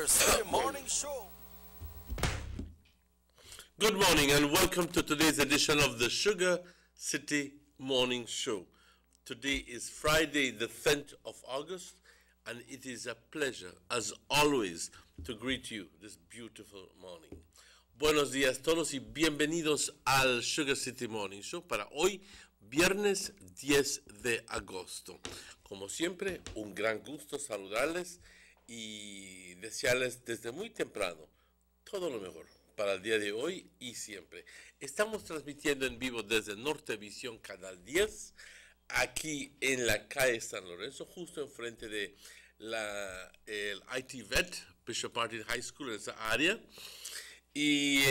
Sugar City Morning Show. Good morning and welcome to today's edition of the Sugar City Morning Show. Today is Friday, the 10th of August, and it is a pleasure, as always, to greet you this beautiful morning. Buenos días todos y bienvenidos al Sugar City Morning Show para hoy, viernes 10 de agosto. Como siempre, un gran gusto saludarles y desearles desde muy temprano todo lo mejor para el día de hoy y siempre. Estamos transmitiendo en vivo desde Nortevisión Canal 10, aquí en la calle San Lorenzo, justo enfrente de el IT Vet, Bishop Martin High School, en esa área. Y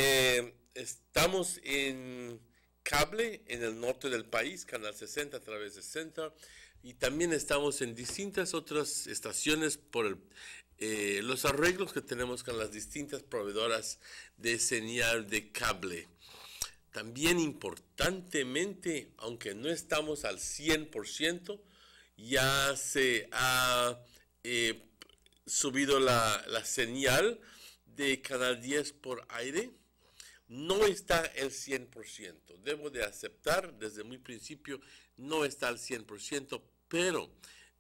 estamos en cable en el norte del país, Canal 60 a través de Center. Y también estamos en distintas otras estaciones por los arreglos que tenemos con las distintas proveedoras de señal de cable. También importantemente, aunque no estamos al 100%, ya se ha subido la señal de Canal 10 por aire. No está el 100%. Debo de aceptar, desde muy principio, no está al 100%, pero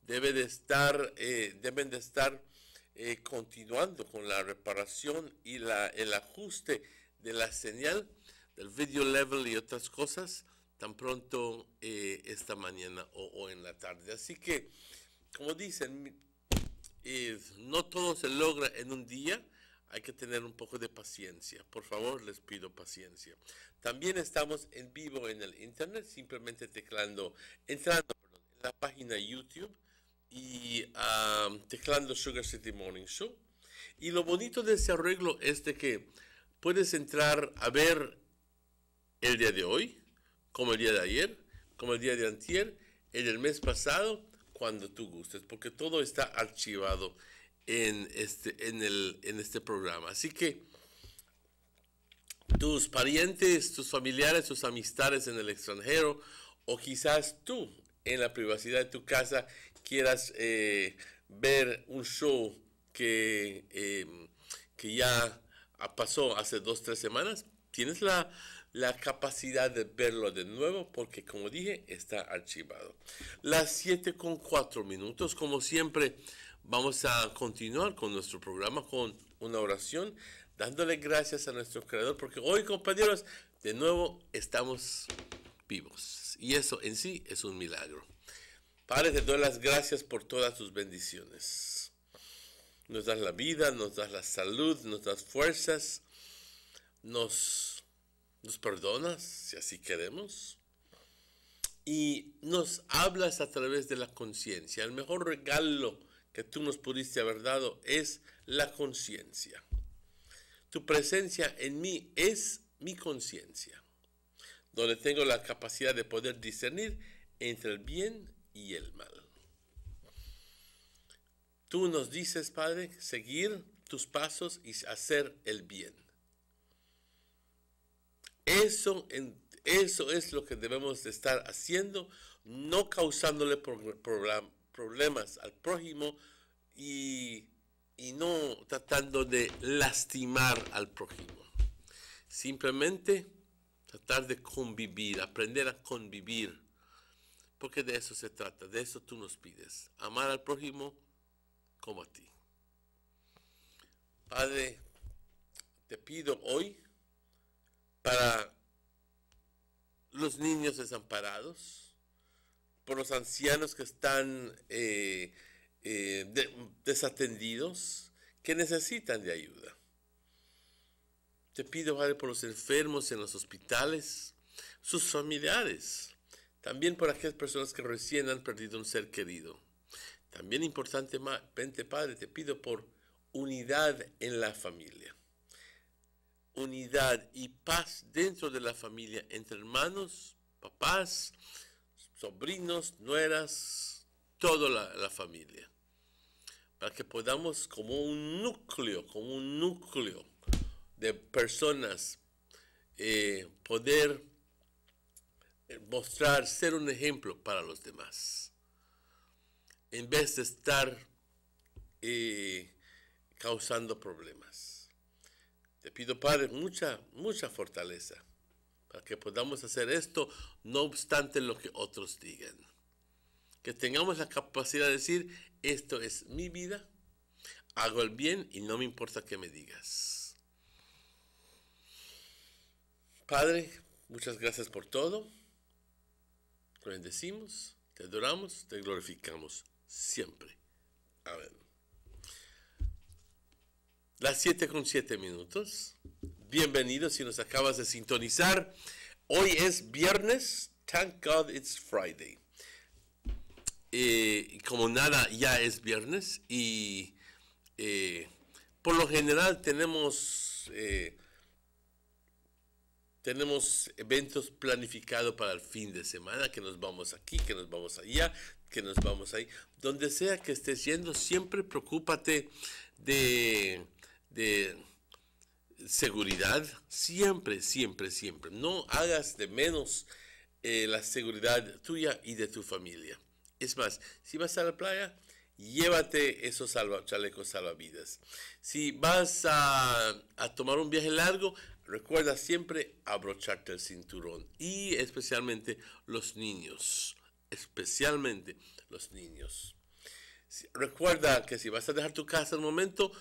deben de estar continuando con la reparación y el ajuste de la señal, del video level y otras cosas, tan pronto esta mañana o en la tarde. Así que, como dicen, no todo se logra en un día. Hay que tener un poco de paciencia. Por favor, les pido paciencia. También estamos en vivo en el internet, simplemente entrando en la página YouTube y teclando Sugar City Morning Show. Y lo bonito de ese arreglo es de que puedes entrar a ver el día de hoy, como el día de ayer, como el día de antier, el del mes pasado, cuando tú gustes, porque todo está archivado en este programa. Así que tus parientes, tus familiares, tus amistades en el extranjero, o quizás tú en la privacidad de tu casa quieras ver un show que ya pasó hace 2-3 semanas, tienes la capacidad de verlo de nuevo porque, como dije, está archivado. Las 7:04, como siempre, vamos a continuar con nuestro programa con una oración, dándole gracias a nuestro Creador, porque hoy, compañeros, de nuevo estamos vivos. Y eso en sí es un milagro. Padre, te doy las gracias por todas tus bendiciones. Nos das la vida, nos das la salud, nos das fuerzas, nos perdonas, si así queremos, y nos hablas a través de la conciencia. El mejor regalo que tú nos pudiste haber dado es la conciencia. Tu presencia en mí es mi conciencia, donde tengo la capacidad de poder discernir entre el bien y el mal. Tú nos dices, Padre, seguir tus pasos y hacer el bien. Eso es lo que debemos de estar haciendo, no causándole problemas al prójimo y no tratando de lastimar al prójimo. Simplemente tratar de convivir, aprender a convivir, porque de eso se trata, de eso tú nos pides, amar al prójimo como a ti. Padre, te pido hoy para los niños desamparados, por los ancianos que están desatendidos, que necesitan de ayuda. Te pido, Padre, por los enfermos en los hospitales, sus familiares, también por aquellas personas que recién han perdido un ser querido. También importantemente, Padre, te pido por unidad en la familia. Unidad y paz dentro de la familia, entre hermanos, papás, sobrinos, nueras, toda la familia. Para que podamos, como un núcleo de personas, poder mostrar, ser un ejemplo para los demás. En vez de estar causando problemas. Te pido, Padre, mucha fortaleza para que podamos hacer esto, no obstante lo que otros digan. Que tengamos la capacidad de decir, esto es mi vida, hago el bien y no me importa qué me digas. Padre, muchas gracias por todo. Te bendecimos, te adoramos, te glorificamos siempre. Amén. Las 7:07. Bienvenidos si nos acabas de sintonizar. Hoy es viernes. Thank God it's Friday. Como nada, ya es viernes. Y por lo general tenemos eventos planificados para el fin de semana. Que nos vamos aquí, que nos vamos allá, que nos vamos ahí. Donde sea que estés yendo, siempre preocúpate de seguridad, siempre. No hagas de menos la seguridad tuya y de tu familia. Es más, si vas a la playa, llévate esos chalecos salvavidas. Si vas a tomar un viaje largo, recuerda siempre abrocharte el cinturón. Y especialmente los niños. Recuerda que si vas a dejar tu casa un momento,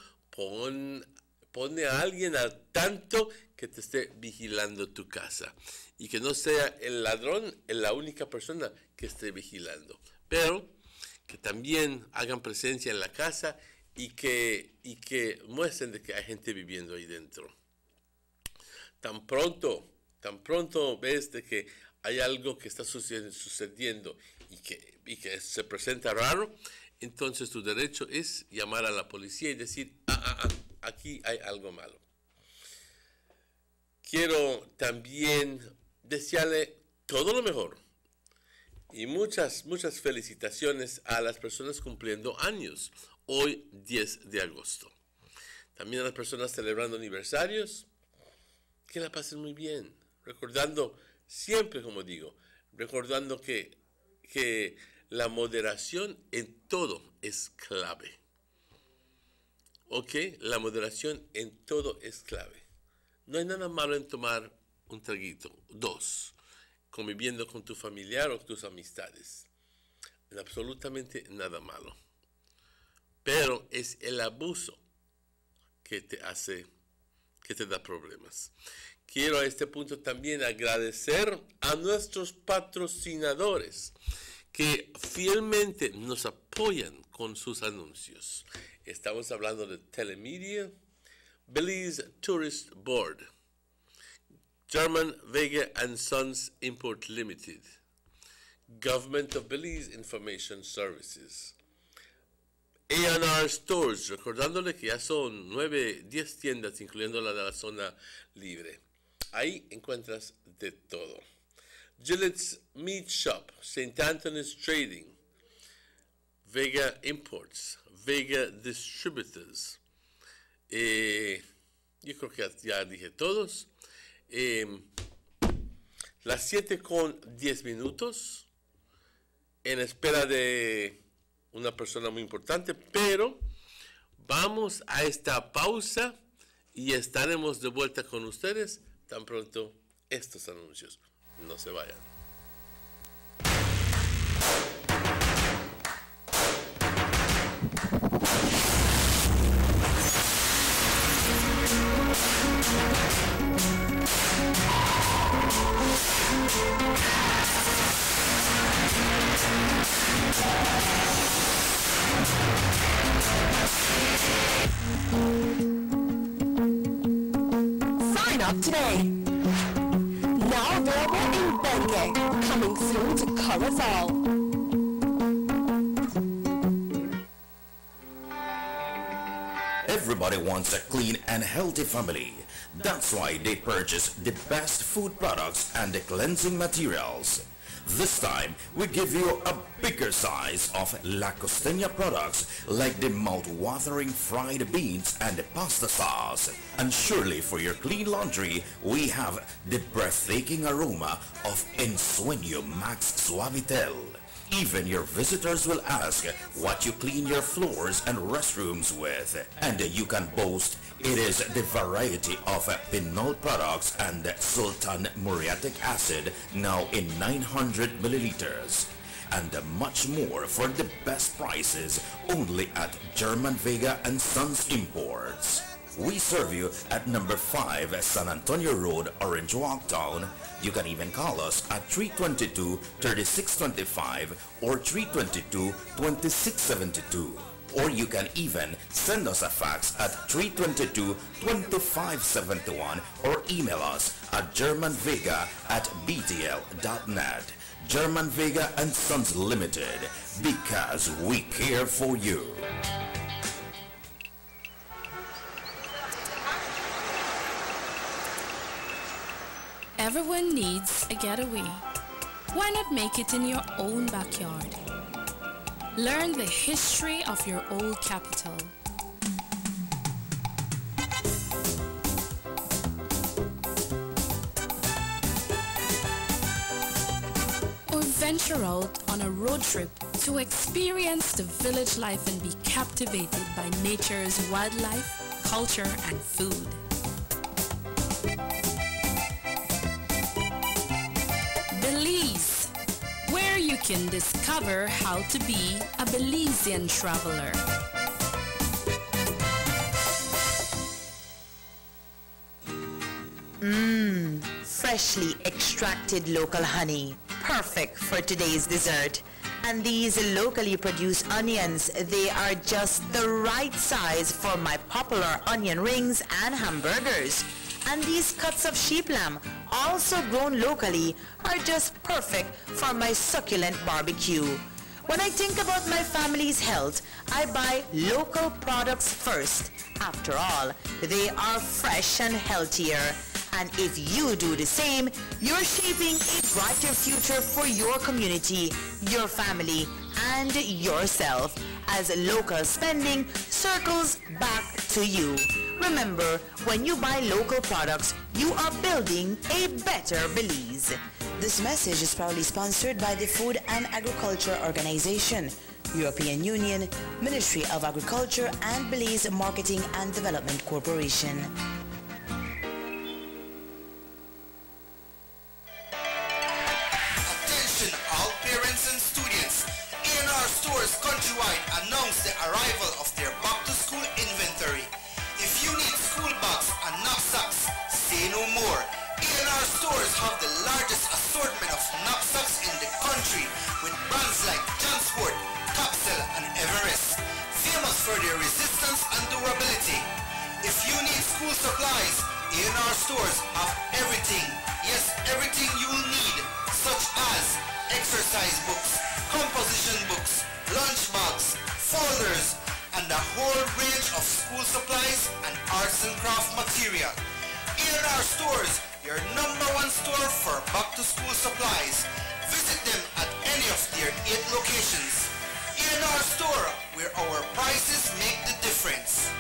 pone a alguien al tanto que te esté vigilando tu casa y que no sea el ladrón la única persona que esté vigilando, pero que también hagan presencia en la casa y que muestren de que hay gente viviendo ahí dentro. Tan pronto ves de que hay algo que está sucediendo y que se presenta raro, entonces tu derecho es llamar a la policía y decir, aquí hay algo malo. Quiero también desearle todo lo mejor y muchas felicitaciones a las personas cumpliendo años, hoy 10 de agosto. También a las personas celebrando aniversarios, que la pasen muy bien, recordando siempre, como digo, recordando que la moderación en todo es clave. ¿Ok? La moderación en todo es clave. No hay nada malo en tomar un traguito, 2, conviviendo con tu familiar o tus amistades. Absolutamente nada malo. Pero es el abuso que te da problemas. Quiero a este punto también agradecer a nuestros patrocinadores que fielmente nos apoyan con sus anuncios. Estamos hablando de Telemedia, Belize Tourist Board, German Vega and Sons Import Limited, Government of Belize Information Services, A&R Stores, recordándole que ya son 10 tiendas, incluyendo la de la zona libre. Ahí encuentras de todo. Gillette's Meat Shop, St. Anthony's Trading, Vega Imports, Vega Distributors. Yo creo que ya dije todos. Las 7:10, en espera de una persona muy importante, pero vamos a esta pausa y estaremos de vuelta con ustedes tan pronto estos anuncios. No se vayan. Sign up today. Now available in Benge, coming soon to Corozal. Everybody wants a clean and healthy family. That's why they purchase the best food products and the cleansing materials. This time, we give you a bigger size of La Costeña products like the mouth-watering fried beans and the pasta sauce. And surely for your clean laundry, we have the breathtaking aroma of Ensueño Max Suavitel. Even your visitors will ask what you clean your floors and restrooms with. And you can boast it is the variety of Pinol products and Sultan muriatic acid now in 900 milliliters. And much more for the best prices only at German Vega and Sons Imports. We serve you at number 5 San Antonio Road, Orange Walk Town. You can even call us at 322-3625 or 322-2672. Or you can even send us a fax at 322-2571 or email us at germanvega@btl.net. German Vega and Sons Limited, because we care for you. Everyone needs a getaway. Why not make it in your own backyard? Learn the history of your old capital. Or venture out on a road trip to experience the village life and be captivated by nature's wildlife, culture, and food. Belize, where you can discover how to be a Belizean traveler. Freshly extracted local honey, perfect for today's dessert. And these locally produced onions, they are just the right size for my popular onion rings and hamburgers. And these cuts of sheep lamb, also grown locally, are just perfect for my succulent barbecue. When I think about my family's health, I buy local products first. After all, they are fresh and healthier. And if you do the same, you're shaping a brighter future for your community, your family, and yourself, as local spending circles back to you. Remember, when you buy local products, you are building a better Belize. This message is proudly sponsored by the Food and Agriculture Organization, European Union, Ministry of Agriculture, and Belize Marketing and Development Corporation. Attention all parents and students. A&R Stores countrywide announced the arrival of their back-to-school inventory. If you need school bags and knapsacks, say no more. A&R Stores have the largest assortment of knapsacks in the country with brands like Jansport, Capsule, and Everest, famous for their resistance and durability. If you need school supplies, A&R Stores have everything, yes, everything you will need, such as exercise books, composition books, lunch bags, folders, and a whole range of school supplies and arts and craft material. A&R Stores, your #1 store for back-to-school supplies. Visit them at any of their 8 locations. A&R Store, where our prices make the difference.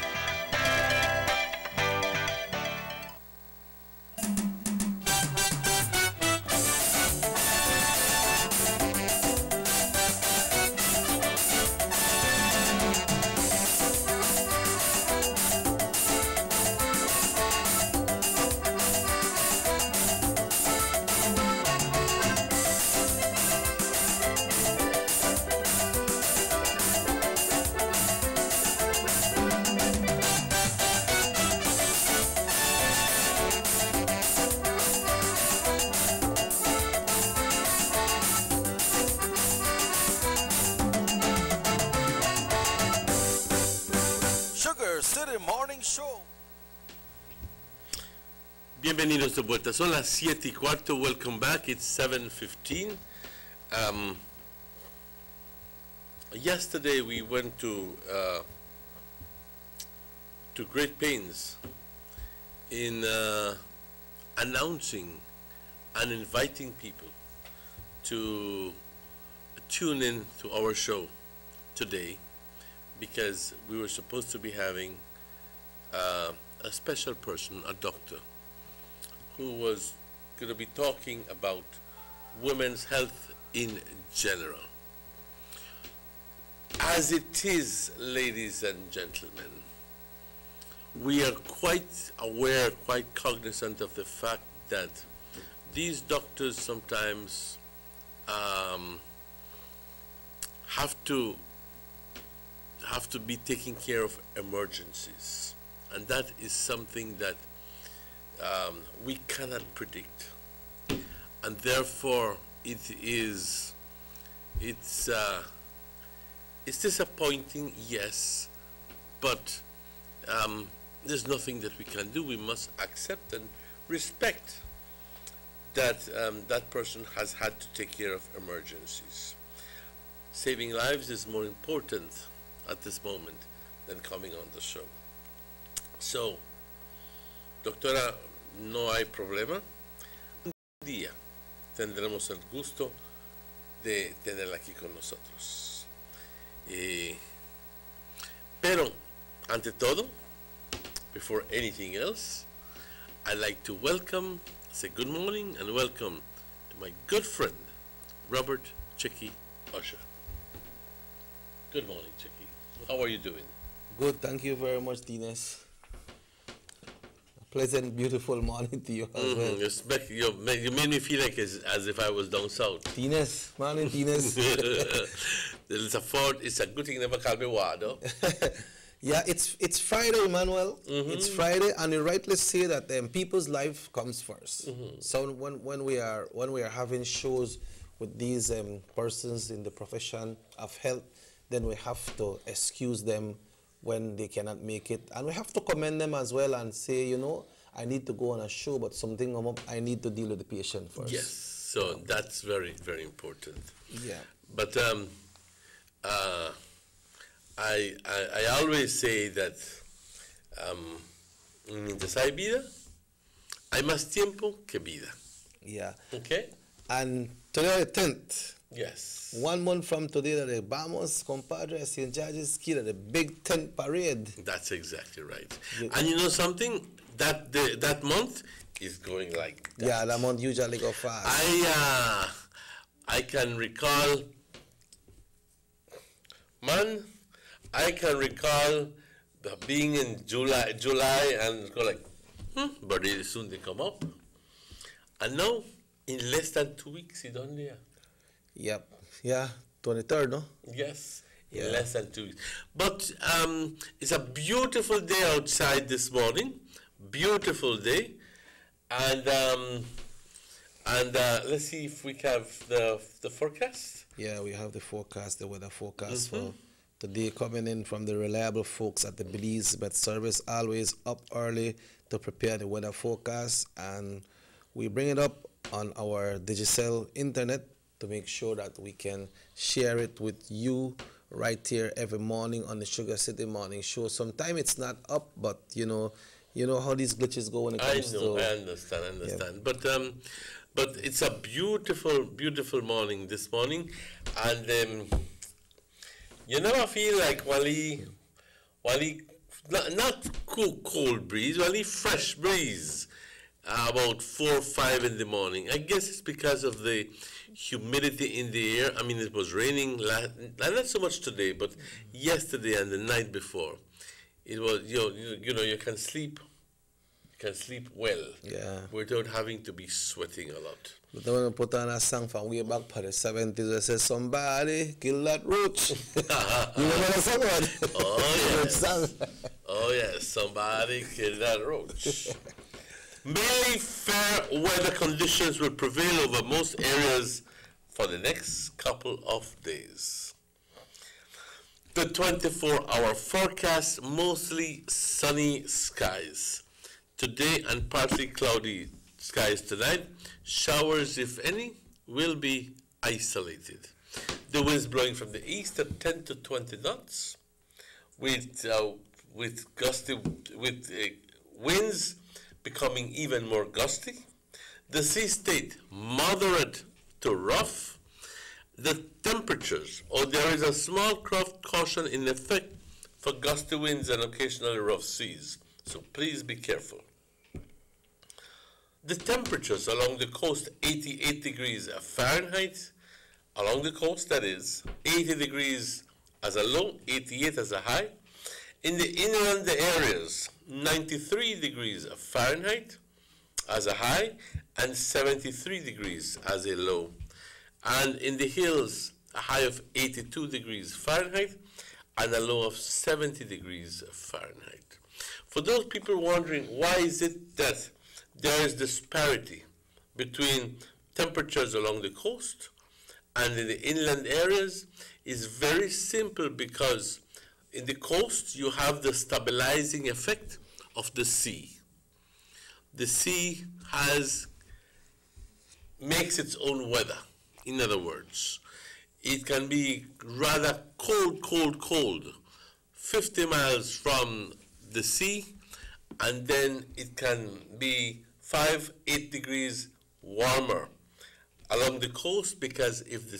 City Morning Show. Bienvenidos de vuelta. Son las 7:15. Welcome back. It's 7:15. Yesterday we went to great pains in announcing and inviting people to tune in to our show today, because we were supposed to be having a special person, a doctor, who was going to be talking about women's health in general. As it is, ladies and gentlemen, we are quite aware, quite cognizant of the fact that these doctors sometimes have to be taking care of emergencies, and that is something that we cannot predict, and therefore it's disappointing, yes, but there's nothing that we can do. We must accept and respect that that person has had to take care of emergencies. Saving lives is more important at this moment than coming on the show. So, doctora, no hay problema. Un día tendremos el gusto de tenerla aquí con nosotros. Pero, ante todo, before anything else, I'd like to say good morning and welcome to my good friend, Robert Chicky Usher. Good morning, Chicky. How are you doing? Good, thank you very much, Tines. A pleasant, beautiful morning to you as well. You made me feel like as if I was down south. Tines, morning, Tines. It's a good thing never called me Wado. Yeah, it's Friday, Emmanuel. It's Friday, and you rightly say that people's life comes first. So when we are having shows with these persons in the profession of health, then we have to excuse them when they cannot make it, and we have to commend them as well and say, you know, I need to go on a show, but something come up, I need to deal with the patient first. Yes, so that's very, very important. Yeah. But I always say that mientras hay vida, hay más tiempo que vida. Yeah. Okay? And today, 10th. Yes. 1 month from today, that vamos, compadre, St. George's Key, the big tent parade. That's exactly right. And you know something? That month is going like that. Yeah, that month usually go fast. I can recall, being in July and go like, but it soon they come up. And now, in less than 2 weeks, it's done there. Yep. Yeah, 23rd, no? Yes, in less than 2 weeks. But it's a beautiful day outside this morning. Beautiful day. And let's see if we have the forecast. Yeah, we have the forecast, the weather forecast for today, coming in from the reliable folks at the Belize Met Service, always up early to prepare the weather forecast. And we bring it up on our Digicel internet to make sure that we can share it with you right here every morning on the Sugar City Morning Show. Sometimes it's not up, but you know how these glitches go when it comes to... I understand. Yeah. But it's a beautiful, beautiful morning this morning, and you never feel like wali not cold breeze, wali fresh breeze about 4 or 5 in the morning. I guess it's because of the humidity in the air. I mean, it was raining not so much today, but yesterday and the night before. It was you can sleep. Can sleep well, without having to be sweating a lot. But when we put on a song from way back for the 70s, it says, somebody kill that roach. You remember the song? Oh, yes. Oh, yes, somebody kill that roach. Mainly fair weather conditions will prevail over most areas for the next couple of days. The 24-hour forecast, mostly sunny skies. Today and partly cloudy skies tonight. Showers, if any, will be isolated. The winds blowing from the east at 10 to 20 knots, with winds becoming even more gusty. The sea state moderate to rough. The temperatures, there is a small caution in effect for gusty winds and occasionally rough seas. So please be careful. The temperatures along the coast, 88 degrees Fahrenheit. Along the coast, that is, 80 degrees as a low, 88 as a high. In the inland areas, 93 degrees Fahrenheit as a high and 73 degrees as a low. And in the hills, a high of 82 degrees Fahrenheit and a low of 70 degrees Fahrenheit. For those people wondering why is it that there is disparity between temperatures along the coast and in the inland areas, is very simple, because in the coast you have the stabilizing effect of the sea. The sea makes its own weather. In other words, it can be rather cold, 50 miles from the sea, and then it can be 5-8 degrees warmer along the coast, because if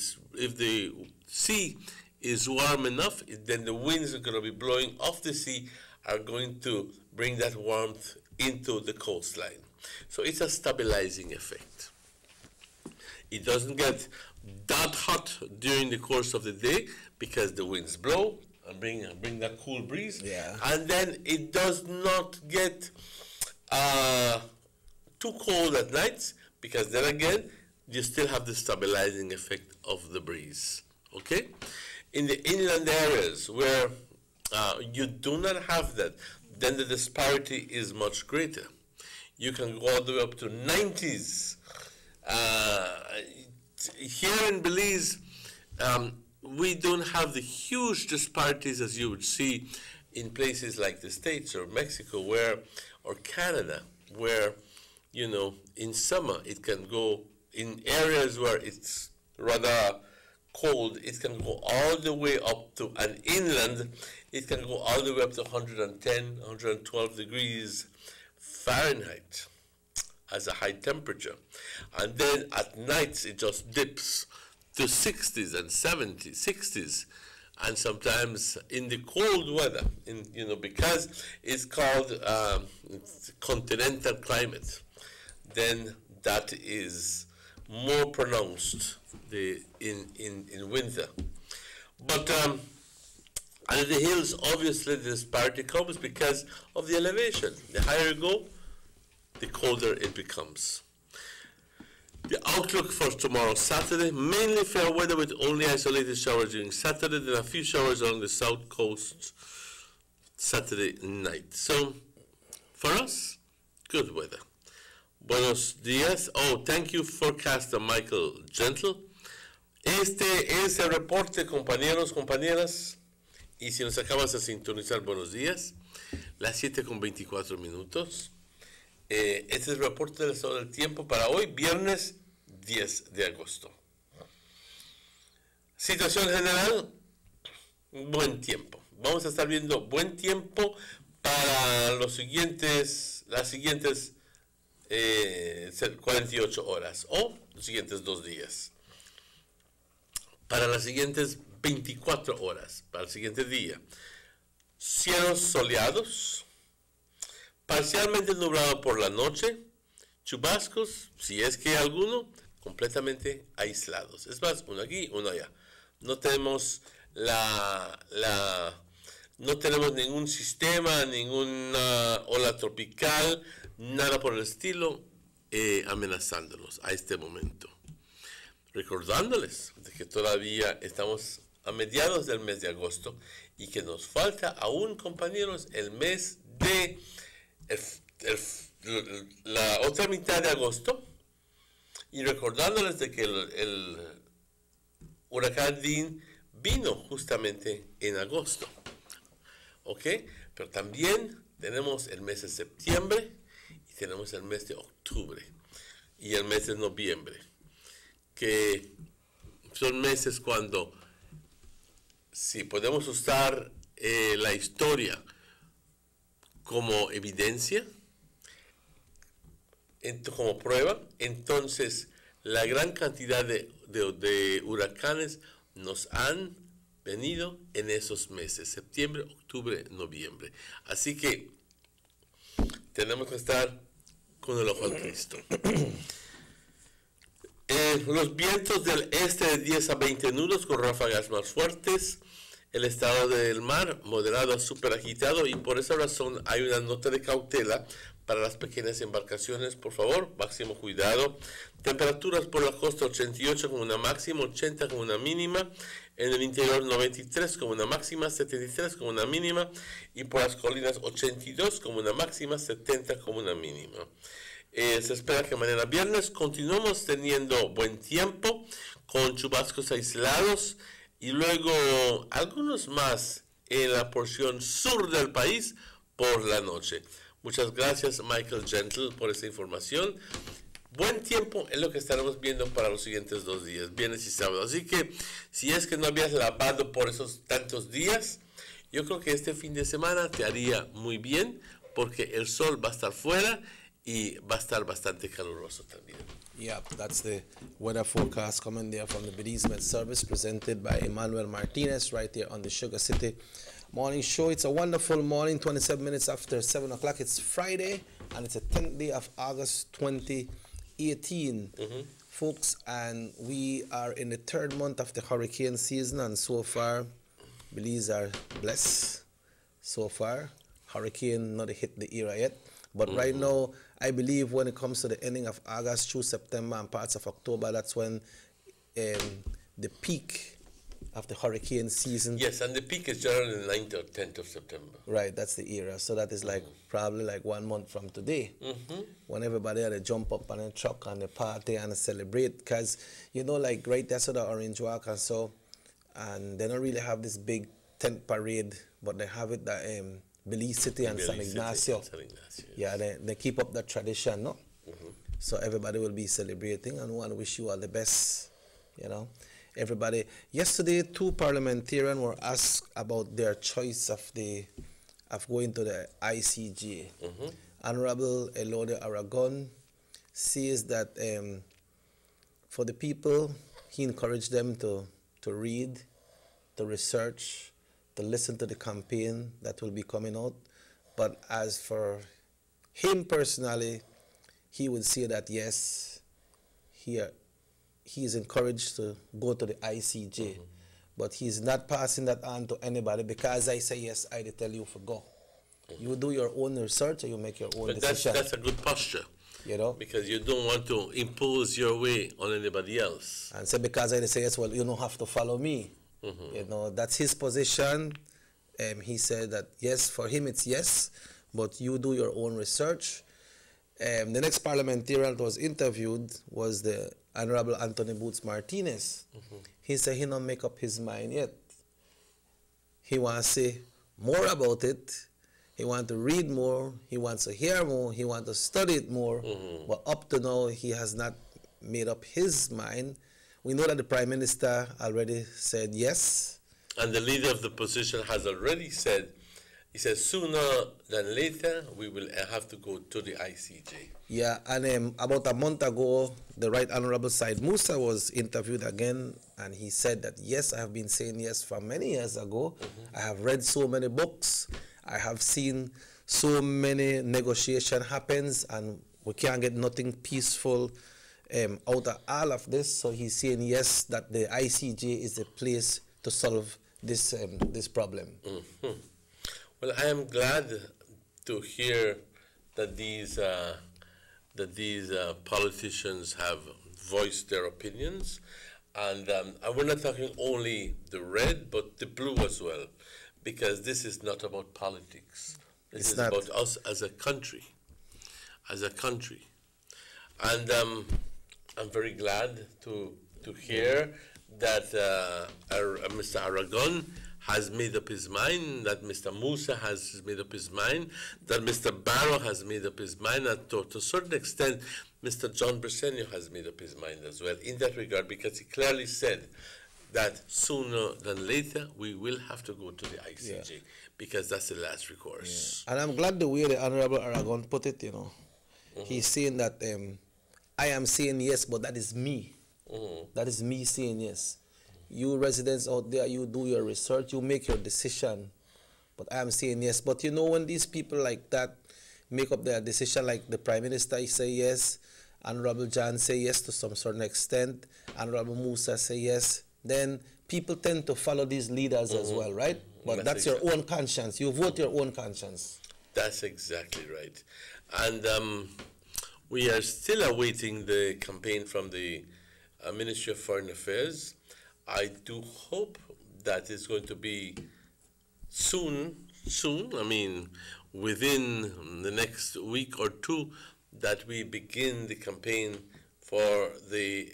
the sea is warm enough, then the winds are going to be blowing off the sea, are going to bring that warmth into the coastline. So it's a stabilizing effect. It doesn't get that hot during the course of the day because the winds blow and bring that cool breeze. Yeah. And then it does not get too cold at nights, because then again, you still have the stabilizing effect of the breeze. Okay? In the inland areas where you do not have that, then the disparity is much greater. You can go all the way up to 90s. Here in Belize, we don't have the huge disparities as you would see in places like the States or Mexico, or Canada, where, you know, in summer it can go, in areas where it's rather cold, it can go all the way up to, and inland, it can go all the way up to 110, 112 degrees Fahrenheit as a high temperature. And then at nights, it just dips to 60s and 70s, 60s. And sometimes in the cold weather, because it's called continental climate, then that is more pronounced in winter. But under the hills, obviously, the disparity comes because of the elevation. The higher you go, the colder it becomes. The outlook for tomorrow, Saturday, mainly fair weather with only isolated showers during Saturday, then a few showers along the south coast Saturday night. So, for us, good weather. Buenos días. Oh, thank you, forecaster Michael Gentle. Este es el reporte, compañeros, compañeras. Y si nos acabas de sintonizar, buenos días. Las 7:24. Este es el reporte del estado del tiempo para hoy, viernes 10 de agosto. Situación general, buen tiempo. Vamos a estar viendo buen tiempo para las siguientes 48 horas o los siguientes 2 días. Para las siguientes 24 horas, para el siguiente día, cielos soleados, parcialmente nublado por la noche, chubascos, si es que hay alguno, completamente aislados. Es más, uno aquí, uno allá. No tenemos no tenemos ningún sistema, ninguna ola tropical, nada por el estilo amenazándonos a este momento. Recordándoles de que todavía estamos a mediados del mes de agosto y que nos falta aún, compañeros, el mes de la otra mitad de agosto, y recordándoles de que el huracán Dean vino justamente en agosto, ¿ok? Pero también tenemos el mes de septiembre y tenemos el mes de octubre y el mes de noviembre, que son meses cuando, si podemos usar la historia como evidencia, como prueba, entonces la gran cantidad de huracanes nos han venido en esos meses, septiembre, octubre, noviembre. Así que tenemos que estar con el ojo al Cristo. Los vientos del este de 10 a 20 nudos con ráfagas más fuertes. El estado del mar, moderado a súper agitado, y por esa razón hay una nota de cautela para las pequeñas embarcaciones. Por favor, máximo cuidado. Temperaturas por la costa 88 como una máxima, 80 como una mínima. En el interior 93 como una máxima, 73 como una mínima. Y por las colinas 82 como una máxima, 70 como una mínima. Se espera que mañana viernes continuemos teniendo buen tiempo con chubascos aislados y luego algunos más en la porción sur del país por la noche. Muchas gracias, Michael Gentle, por esa información. Buen tiempo es lo que estaremos viendo para los siguientes 2 días, viernes y sábado. Así que si es que no habías lavado por esos tantos días, yo creo que este fin de semana te haría muy bien porque el sol va a estar fuera y va a estar bastante caluroso también. Yeah, that's the weather forecast coming there from the Belize Met Service, presented by Emmanuel Martinez right there on the Sugar City Morning Show. It's a wonderful morning, 27 minutes after 7 o'clock. It's Friday, and it's the 10th day of August 2018, folks, and we are in the 3rd month of the hurricane season, and so far, Belize are blessed. So far, hurricane not hit the area yet. But right now, I believe when it comes to the ending of August through September and parts of October, that's when the peak of the hurricane season. Yes, and the peak is generally the 9th or 10th of September. Right, that's the era. So that is like probably like 1 month from today, when everybody had to jump up on a truck and a party and celebrate. Because, you know, like right there, so the Orange Walk and so, and they don't really have this big tent parade, but they have it that Belize City and San Ignacio. Yeah, they keep up that tradition, no? So everybody will be celebrating, and we want to wish you all the best, you know. Everybody. Yesterday, 2 parliamentarians were asked about their choice of going to the ICJ. Honorable Elode Aragon says that for the people, he encouraged them to read, to research, to listen to the campaign that will be coming out. But as for him personally, he would say that yes, he is encouraged to go to the ICJ, but he's not passing that on to anybody because I say yes, I tell you to go. You do your own research and you make your own decision. That's a good posture. You know? Because you don't want to impose your way on anybody else. And so because I say yes, well, you don't have to follow me. You know, that's his position. He said that yes, for him it's yes, but you do your own research. The next parliamentarian that was interviewed was the Honorable Anthony Boots Martinez. He said he don't make up his mind yet. He wants to say more about it. He wants to read more. He wants to hear more. He wants to study it more. But up to now, he has not made up his mind. We know that the Prime Minister already said yes. And the leader of the opposition has already said, he says, sooner than later, we will have to go to the ICJ. Yeah, and about a month ago, the Right Honorable Said Musa was interviewed again, and he said that, yes, I have been saying yes from many years ago. I have read so many books. I have seen so many negotiation happens, and we can't get nothing peaceful out of all of this. So he's saying yes, that the ICJ is the place to solve this this problem. Well, I am glad to hear that these politicians have voiced their opinions, and we're not talking only the red, but the blue as well, because this is not about politics. This is about us as a country, and I'm very glad to hear that Mr. Aragon has made up his mind, that Mr. Musa has made up his mind, that Mr. Barrow has made up his mind, and to a certain extent, Mr. John Briceño has made up his mind as well in that regard, because he clearly said that sooner than later we will have to go to the ICJ, because that's the last recourse. And I'm glad the way the Honorable Aragon put it, you know. He's saying that I am saying yes, but that is me. That is me saying yes. You residents out there, you do your research, you make your decision. But I am saying yes. But you know, when these people like that make up their decision, like the Prime Minister say yes, Honorable John say yes to some certain extent, Honorable Musa say yes, then people tend to follow these leaders as well, right? But that's your own conscience. You vote your own conscience. That's exactly right. And we are still awaiting the campaign from the Ministry of Foreign Affairs. I do hope that it's going to be soon, I mean, within the next week or two, that we begin the campaign for the,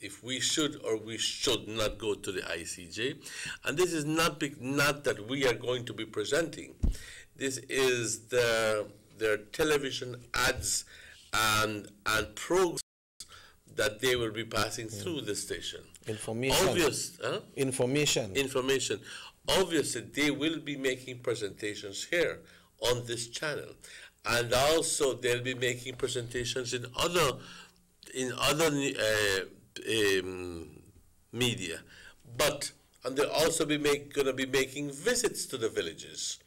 if we should or we should not go to the ICJ. And this is not that we are going to be presenting. This is their television ads and programs that they will be passing through the station. Information. Obviously, they will be making presentations here on this channel, and also they'll be making presentations in other media. And they'll also be going to be making visits to the villages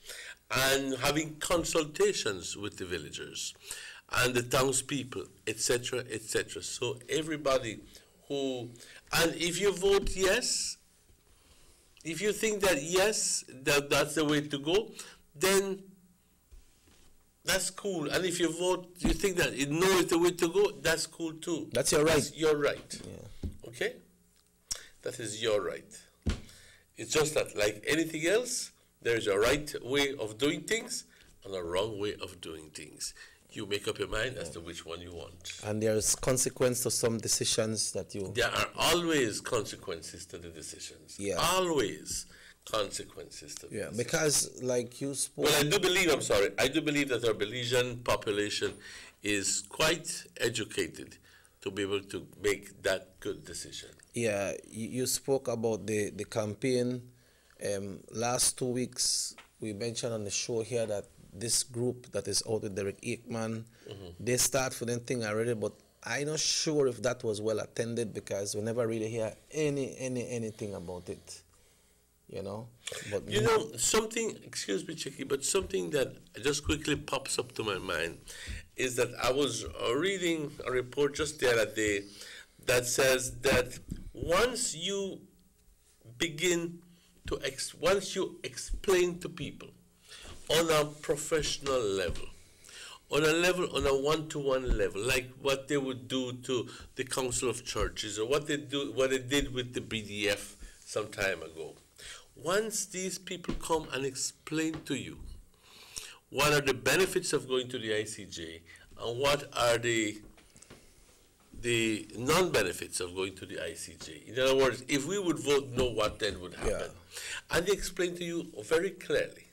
and having consultations with the villagers and the townspeople, etc., etc. So everybody who, and if you vote yes, if you think that yes, that's the way to go, then that's cool. And if you vote, you think that no is the way to go, that's cool too. That's your right. That's your right. Yeah. Okay? That is your right. It's just that, like anything else, there is a right way of doing things and a wrong way of doing things. You make up your mind as to which one you want. And there's consequence to some decisions that you... There are always consequences to the decisions. Yeah. Always consequences to the decisions. Because like you spoke... Well, I do believe that our Belizean population is quite educated to be able to make that good decision. Yeah, you spoke about the campaign. Last 2 weeks, we mentioned on the show here that this group that is out with Derek Aikman, they start for them thing already, but I'm not sure if that was well attended because we never really hear anything about it, you know. But you know, something, excuse me, Chicky, but something that just quickly pops up to my mind is that I was reading a report just the other day that says that once you begin to, once you explain to people on a professional level, on a one-to-one level, like what they would do to the Council of Churches or what they did with the BDF some time ago. Once these people come and explain to you what are the benefits of going to the ICJ and what are the non-benefits of going to the ICJ. In other words, if we would vote no, what then would happen? Yeah. And they explain to you very clearly.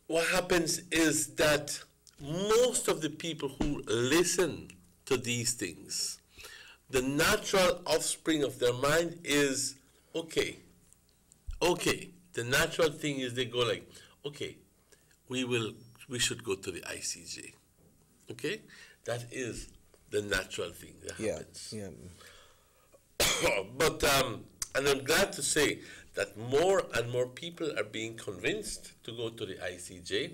What happens is that most of the people who listen to these things, the natural offspring of their mind is, okay. The natural thing is they go like, okay, we should go to the ICJ. Okay? That is the natural thing that happens. Yeah. But, and I'm glad to say that more and more people are being convinced to go to the ICJ,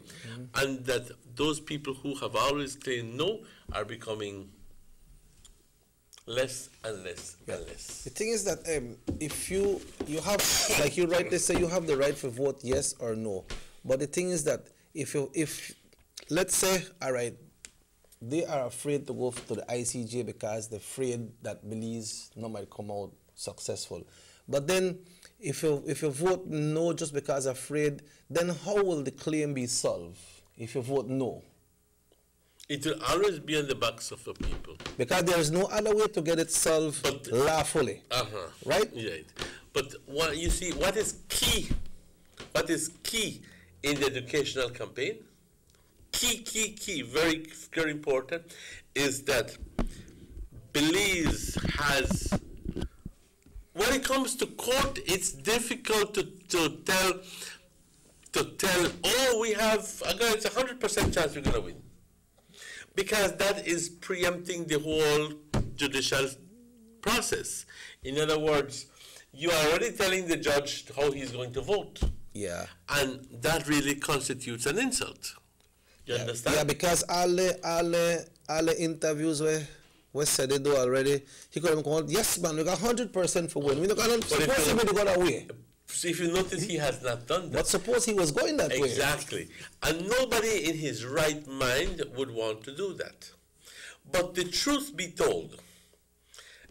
and that those people who have always claimed no are becoming less and less and less. The thing is that if you have, like you rightly say, you have the right to vote yes or no. But the thing is that if let's say, all right, they are afraid to go to the ICJ because they're afraid that Belize no might come out successful. But then if you vote no just because afraid, then how will the claim be solved if you vote no? It will always be on the backs of the people. Because there is no other way to get it solved lawfully. Right? Right. But what you see, what is key in the educational campaign, key, very, very important, is that Belize has, when it comes to court, it's difficult to tell, oh, we have, it's 100% chance we're going to win. Because that is preempting the whole judicial process. In other words, you are already telling the judge how he's going to vote. Yeah. And that really constitutes an insult. You understand? Yeah, because all the interviews where West said they do already. He could have called, yes, man, we got 100% for win. We don't But suppose he would have gone away. So if you notice, he has not done that. But suppose he was going that way. Exactly. And nobody in his right mind would want to do that. But the truth be told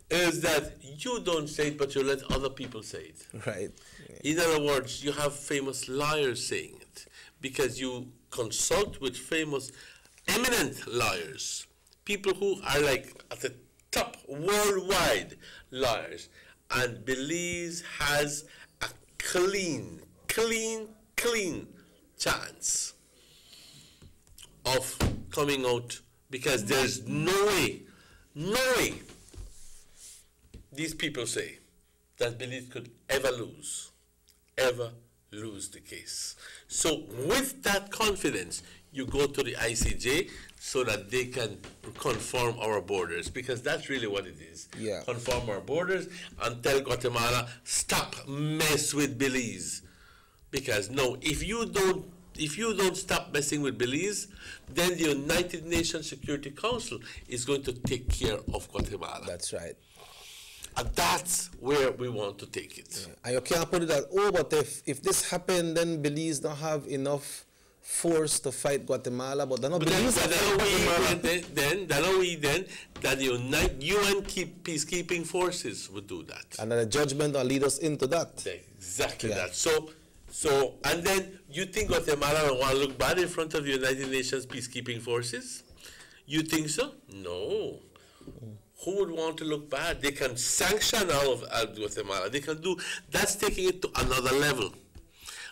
is that you don't say it, but you let other people say it. Right. In other words, you have famous liars saying it because you consult with famous, eminent liars, people who are like at the top worldwide liars. And Belize has a clean chance of coming out because there's no way these people say that Belize could ever lose the case. So with that confidence, you go to the ICJ so that they can conform our borders, because that's really what it is. Yeah. Conform our borders and tell Guatemala, stop mess with Belize. Because no, if you don't stop messing with Belize, then the United Nations Security Council is going to take care of Guatemala. That's right. And that's where we want to take it. Yeah. And you can't put it as, oh, but if this happened, then Belize don't have enough force to fight Guatemala, but they're not Belize. Then that the UN peacekeeping forces would do that. And then the judgment will lead us into that. Exactly that. So, and then you think Guatemala will want to look bad in front of the United Nations peacekeeping forces? You think so? No. Who would want to look bad? They can sanction all of Guatemala. They can do, that's taking it to another level.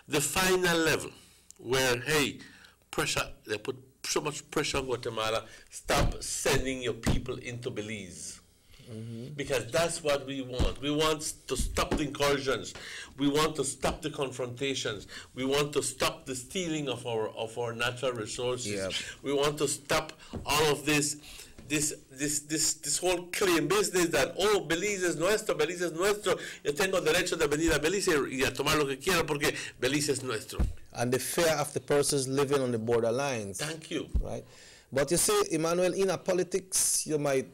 The final level, where, hey, pressure, they put so much pressure on Guatemala, stop sending your people into Belize. Because that's what we want. We want to stop the incursions. We want to stop the confrontations. We want to stop the stealing of our natural resources. Yep. We want to stop all of this whole claim business that, oh, Belize es nuestro, yo tengo derecho de venir a Belize y a tomar lo que quiero porque Belize es nuestro. And the fear of the persons living on the borderlines. Thank you. Right? But you see, Emmanuel, in a politics, you might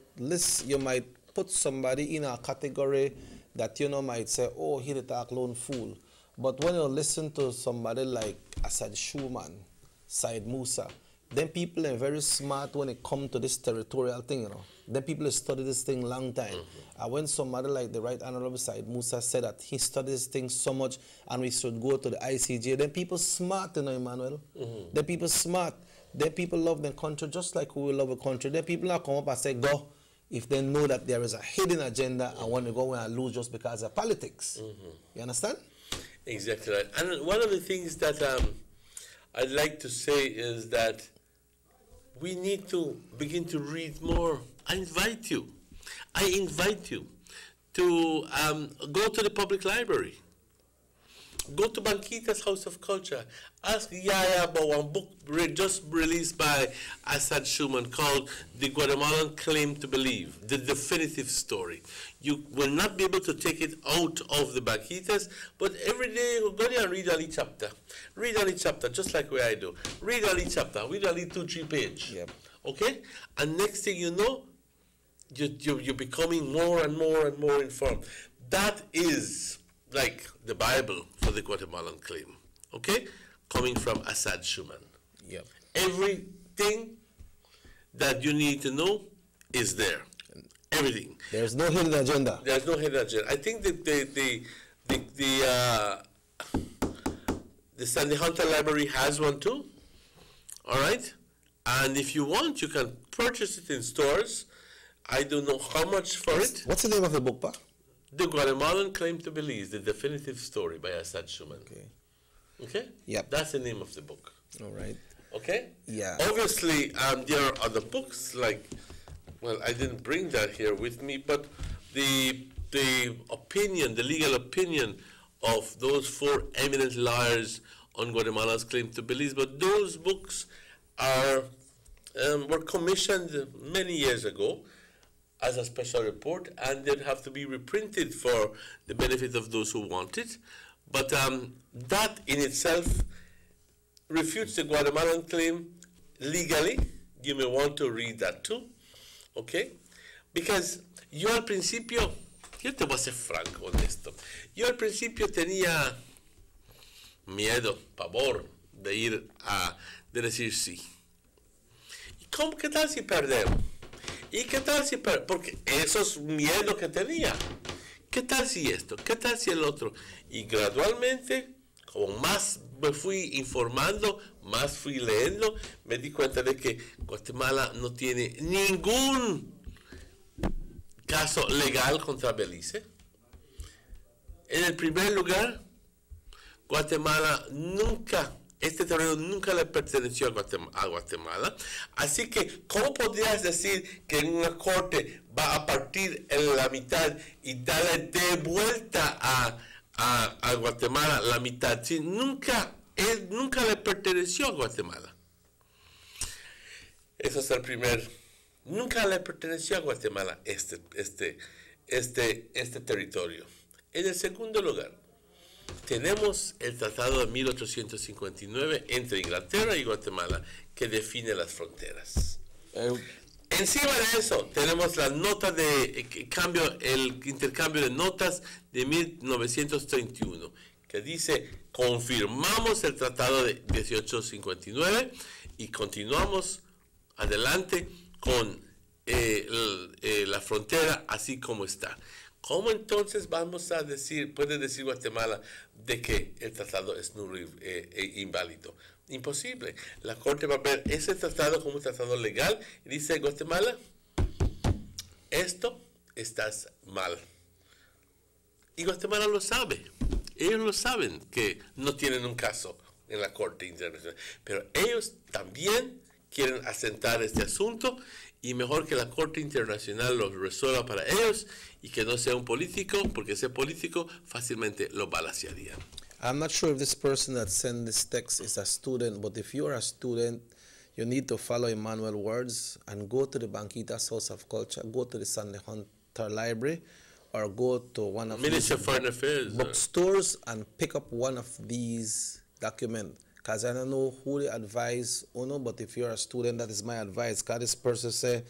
put somebody in a category that might say, oh, he the talk lone fool. But when you listen to somebody like Asad Schumann, Said Musa, then people are very smart when it comes to this territorial thing, Then people study this thing long time. And when somebody like the Right Honorable Said Musa said that he studied this thing so much and we should go to the ICJ, then people smart, Emmanuel. Then people smart. Then people love their country just like we love a country. Then people now come up and say, go, if they know that there is a hidden agenda and want to go and lose just because of politics. You understand? Exactly right. And one of the things that I'd like to say is that we need to begin to read more. I invite you to go to the public library. Go to Banquita's House of Culture. Ask Yaya about one book just released by Asad Schumann called The Guatemalan Claim to Believe, The Definitive Story. You will not be able to take it out of the Banquitas, but every day go there and read only chapter. Read only chapter, just like where I do. Read only chapter. Read only 2-3 pages. Yep. Okay? And next thing you know, you're becoming more and more and more informed. That is like the Bible for the Guatemalan claim, okay? Coming from Asad Schumann. Yep. Everything that you need to know is there. Everything. There's no hidden agenda. There's no hidden agenda. I think that the Sandy Hunter Library has one too. All right? And if you want, you can purchase it in stores. I don't know how much for it. What's the name of the book, Pa? The Guatemalan Claim to Belize, The Definitive Story by Asad Schumann. Okay. Okay? Yep. That's the name of the book. All right. Okay? Yeah. Obviously, there are other books like, well, I didn't bring that here with me, but the opinion, the legal opinion of those 4 eminent lawyers on Guatemala's claim to Belize, but those books were commissioned many years ago as a special report, and they'd have to be reprinted for the benefit of those who want it. But that in itself refutes the Guatemalan claim legally. You may want to read that too, okay? Because yo al principio, yo te voy a ser franco, honesto, yo al principio tenía miedo, pavor de decir sí. ¿Qué tal si perdemos? ¿Y qué tal si perdemos? Porque esos miedos que tenía. ¿Qué tal si esto? ¿Qué tal si el otro? Y gradualmente, como más me fui informando, más fui leyendo, me di cuenta de que Guatemala no tiene ningún caso legal contra Belice. En el primer lugar, Guatemala este terreno nunca le perteneció a Guatemala. Así que, ¿cómo podrías decir que en una corte va a partir en la mitad y darle de vuelta a Guatemala la mitad? Sí, nunca le perteneció a Guatemala. Eso es el primer. Nunca le perteneció a Guatemala este territorio. En el segundo lugar, tenemos el Tratado de 1859 entre Inglaterra y Guatemala que define las fronteras. Encima de eso, tenemos la nota el intercambio de notas de 1931, que dice, confirmamos el Tratado de 1859 y continuamos adelante con la frontera así como está. ¿Cómo entonces puede decir Guatemala de que el tratado es nulo e inválido? Imposible. La Corte va a ver ese tratado como un tratado legal y dice, Guatemala, esto estás mal. Y Guatemala lo sabe. Ellos lo saben que no tienen un caso en la Corte Internacional. Pero ellos también quieren asentar este asunto y mejor que la Corte Internacional lo resuelva para ellos y que no sea un político, porque ese político fácilmente lo balancearía. I'm not sure if this person that sent this text is a student, but if you're a student, you need to follow Emmanuel's words and go to the Banquitas House of Culture, go to the Sunday Hunter Library, or go to one of Minister of Foreign Affairs bookstores and pick up one of these documents. Because I don't know who they advise Uno, but if you're a student, that is my advice. Because this person say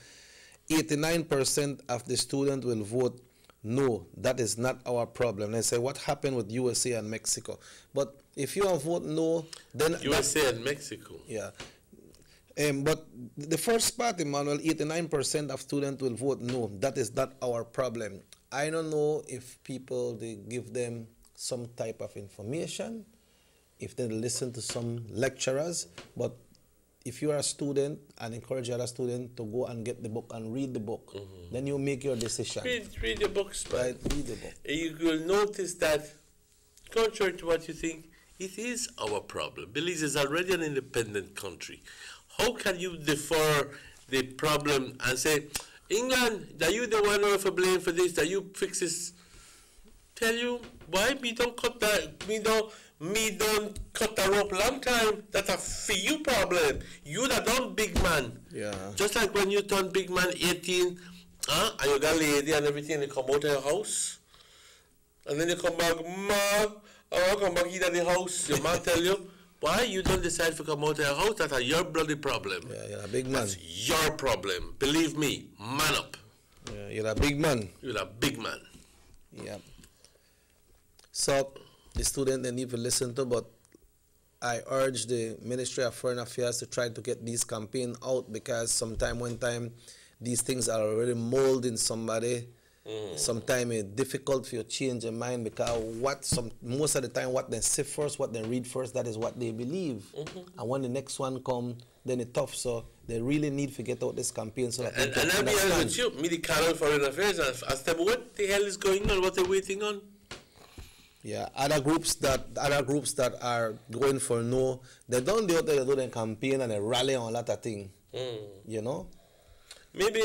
89% of the students will vote no. That is not our problem. They say, what happened with USA and Mexico? But if you vote no, then... USA and Mexico. Yeah. But the first part, Emmanuel, 89% of students will vote no. That is not our problem. I don't know if people, they give them some type of information, if they listen to some lecturers, but if you are a student and encourage other students to go and get the book and read the book, then you make your decision. Read the books, right? Read the book. You will notice that, contrary to what you think, it is our problem. Belize is already an independent country. How can you defer the problem and say, England, are you the one who for blame for this? That you fix this? Tell you why me don't cut that? Me don't cut the rope long time. That's a for you problem. You that done big man. Yeah. Just like when you turn big man 18, and you got lady and everything, they come out of your house, and then you come back, Ma, I come back into the house. Your man tell you, why you don't decide to come out of your house? That's your bloody problem. Yeah, you're a big man. That's your problem. Believe me, man up. Yeah, you're a big man. You're a big man. Yeah. So the student they need to listen to, but I urge the Ministry of Foreign Affairs to try to get these campaigns out, because one time these things are already molding somebody. Sometimes it's difficult for you to change your mind, because most of the time what they see first, what they read first, that is what they believe. And when the next one comes, then it's tough. So they really need to get out this campaign so that and I'll be honest with you, me the Carol Foreign Affairs, and ask them what the hell is going on, what they're waiting on. Yeah, other groups that are going for no, they don't do their campaign and they rally on a lot of things. You know? Maybe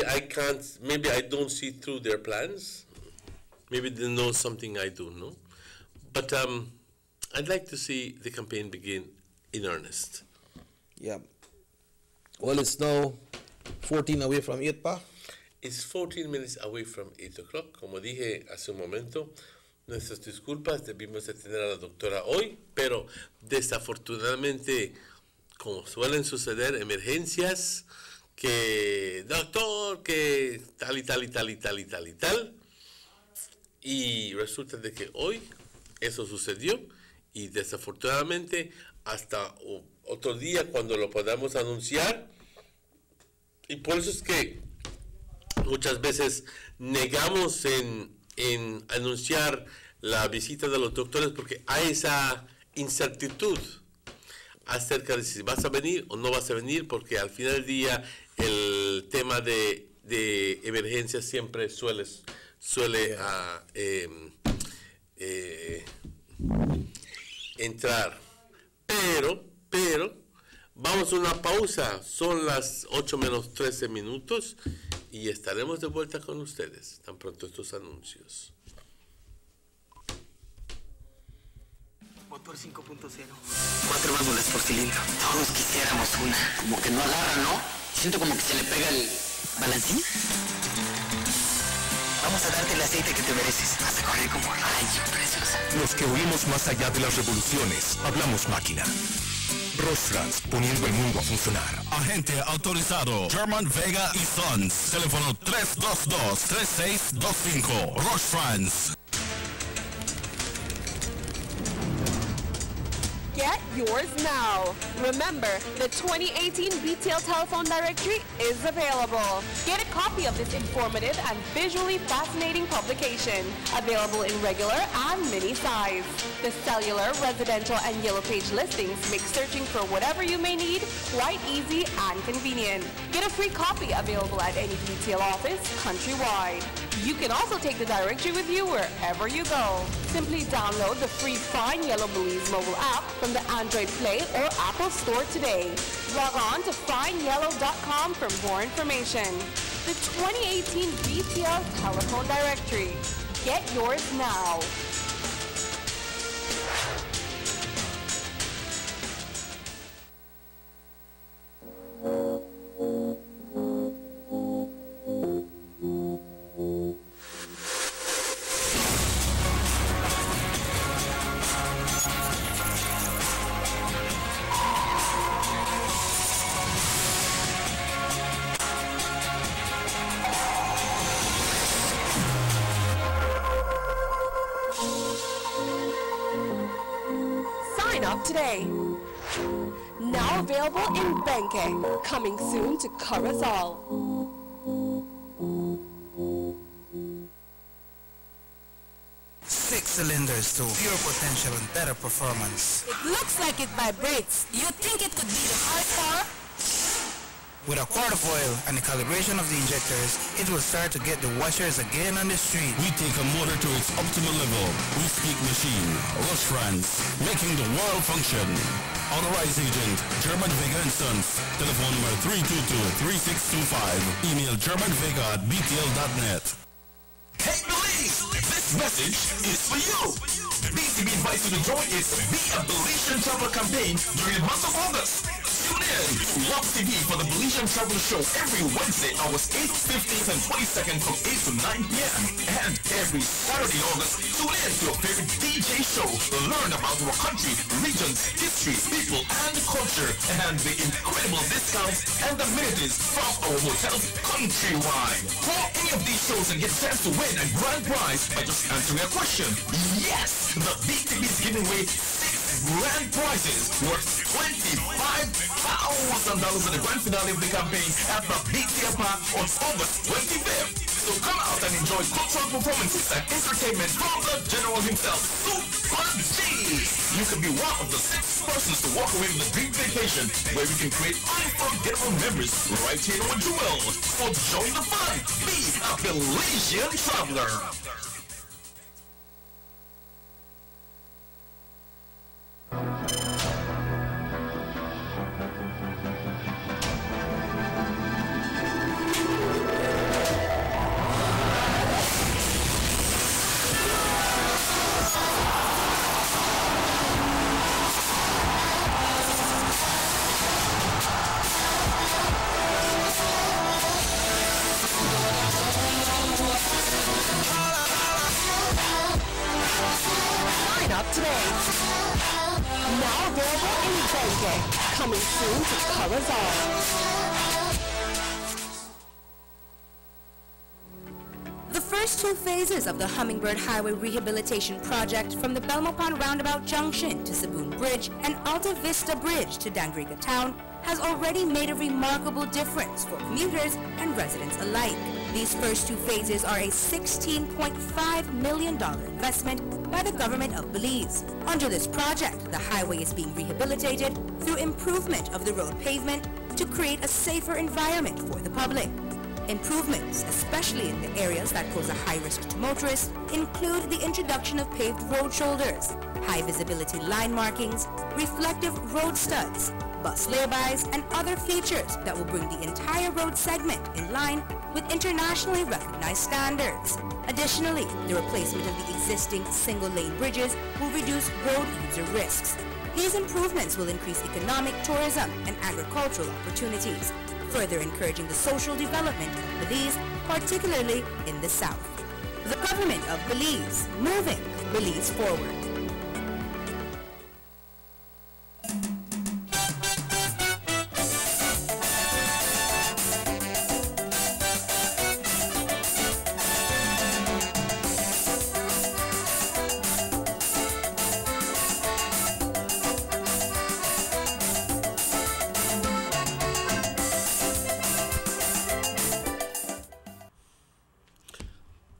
I don't see through their plans. Maybe they know something I don't know. But I'd like to see the campaign begin in earnest. Yeah. Well, it's now 14 away from 8, pa? It's 14 minutes away from 8 o'clock. Como dije hace un momento, nuestras disculpas, debimos de tener a la doctora hoy, pero desafortunadamente como suelen suceder, emergencias, que doctor, que tal y tal y tal y tal y tal y tal. Y resulta de que hoy eso sucedió y desafortunadamente hasta otro día cuando lo podamos anunciar. Y por eso es que muchas veces negamos en anunciar la visita de los doctores porque hay esa incertidumbre acerca de si vas a venir o no vas a venir, porque al final del día el tema de emergencia siempre suele entrar. Pero vamos a una pausa, son las 8 menos 13 minutos y estaremos de vuelta con ustedes tan pronto estos anuncios. Motor 5.0. 4 válvulas por cilindro. Todos quisiéramos una. Como que no agarra, ¿no? Siento como que se le pega el balancín. Vamos a darte el aceite que te mereces. Vas a correr como rayo, preciosa. Los que huimos más allá de las revoluciones, hablamos máquina. Rostras, poniendo el mundo a funcionar. Agente autorizado, German Vega y Sons. Teléfono 322-3625. Rostras. Get yours now. Remember, the 2018 BTL Telephone Directory is available. Get a copy of this informative and visually fascinating publication, available in regular and mini size. The cellular, residential, and yellow page listings make searching for whatever you may need quite easy and convenient. Get a free copy available at any BTL office countrywide. You can also take the directory with you wherever you go. Simply download the free Find Yellow Belize mobile app from the Android Play or Apple Store today. Log on to findyellow.com for more information. The 2018 BTL Telephone Directory. Get yours now. Today. Now available in Benke. Coming soon to Corozal. Six cylinders to pure potential and better performance. It looks like it vibrates. You think it could be the horsepower? With a quart of oil and the calibration of the injectors, it will start to get the washers again on the street. We take a motor to its optimal level. We speak machine, Rostras, making the world function. Authorized agent, German Vega & Sons. Telephone number 322-3625. Email germanvega@btl.net. Hey Belize! This message is for you! BTB invites you to join its Be a Belizean Traveler campaign during the month of August. Tune in to Love TV for the Belizean Traveler Show every Wednesday, hours 8th, 15th, and 22nd from 8 to 9 p.m. And every Saturday in August, tune in to your favorite DJ show to learn about our country, regions, history, people, and culture, and the incredible discounts and amenities from our hotels countrywide. Call any of these shows and get a chance to win a grand prize by just answering a question. Yes! The BTB is giving away 6 grand prizes worth $25,000 in the grand finale of the campaign at the BTL Park on August 25th. So come out and enjoy cultural performances and entertainment from the General himself, Super G. You can be one of the 6 persons to walk away with a dream vacation where we can create unforgettable memories right here in our jewel. So join the fun. Be a Belizean traveler. All shop today. Now available in Target. Coming soon to Colors All. The first two phases of the Hummingbird Highway Rehabilitation Project from the Belmopon Roundabout Junction to Saboon Bridge and Alta Vista Bridge to Dangriga Town has already made a remarkable difference for commuters and residents alike. These first two phases are a $16.5 million investment by the government of Belize. Under this project, the highway is being rehabilitated through improvement of the road pavement to create a safer environment for the public. Improvements, especially in the areas that pose a high risk to motorists, include the introduction of paved road shoulders, high visibility line markings, reflective road studs, bus laybys, and other features that will bring the entire road segment in line with internationally recognized standards. Additionally, the replacement of the existing single-lane bridges will reduce road user risks. These improvements will increase economic, tourism, and agricultural opportunities, further encouraging the social development of Belize, particularly in the south. The government of Belize, moving Belize forward.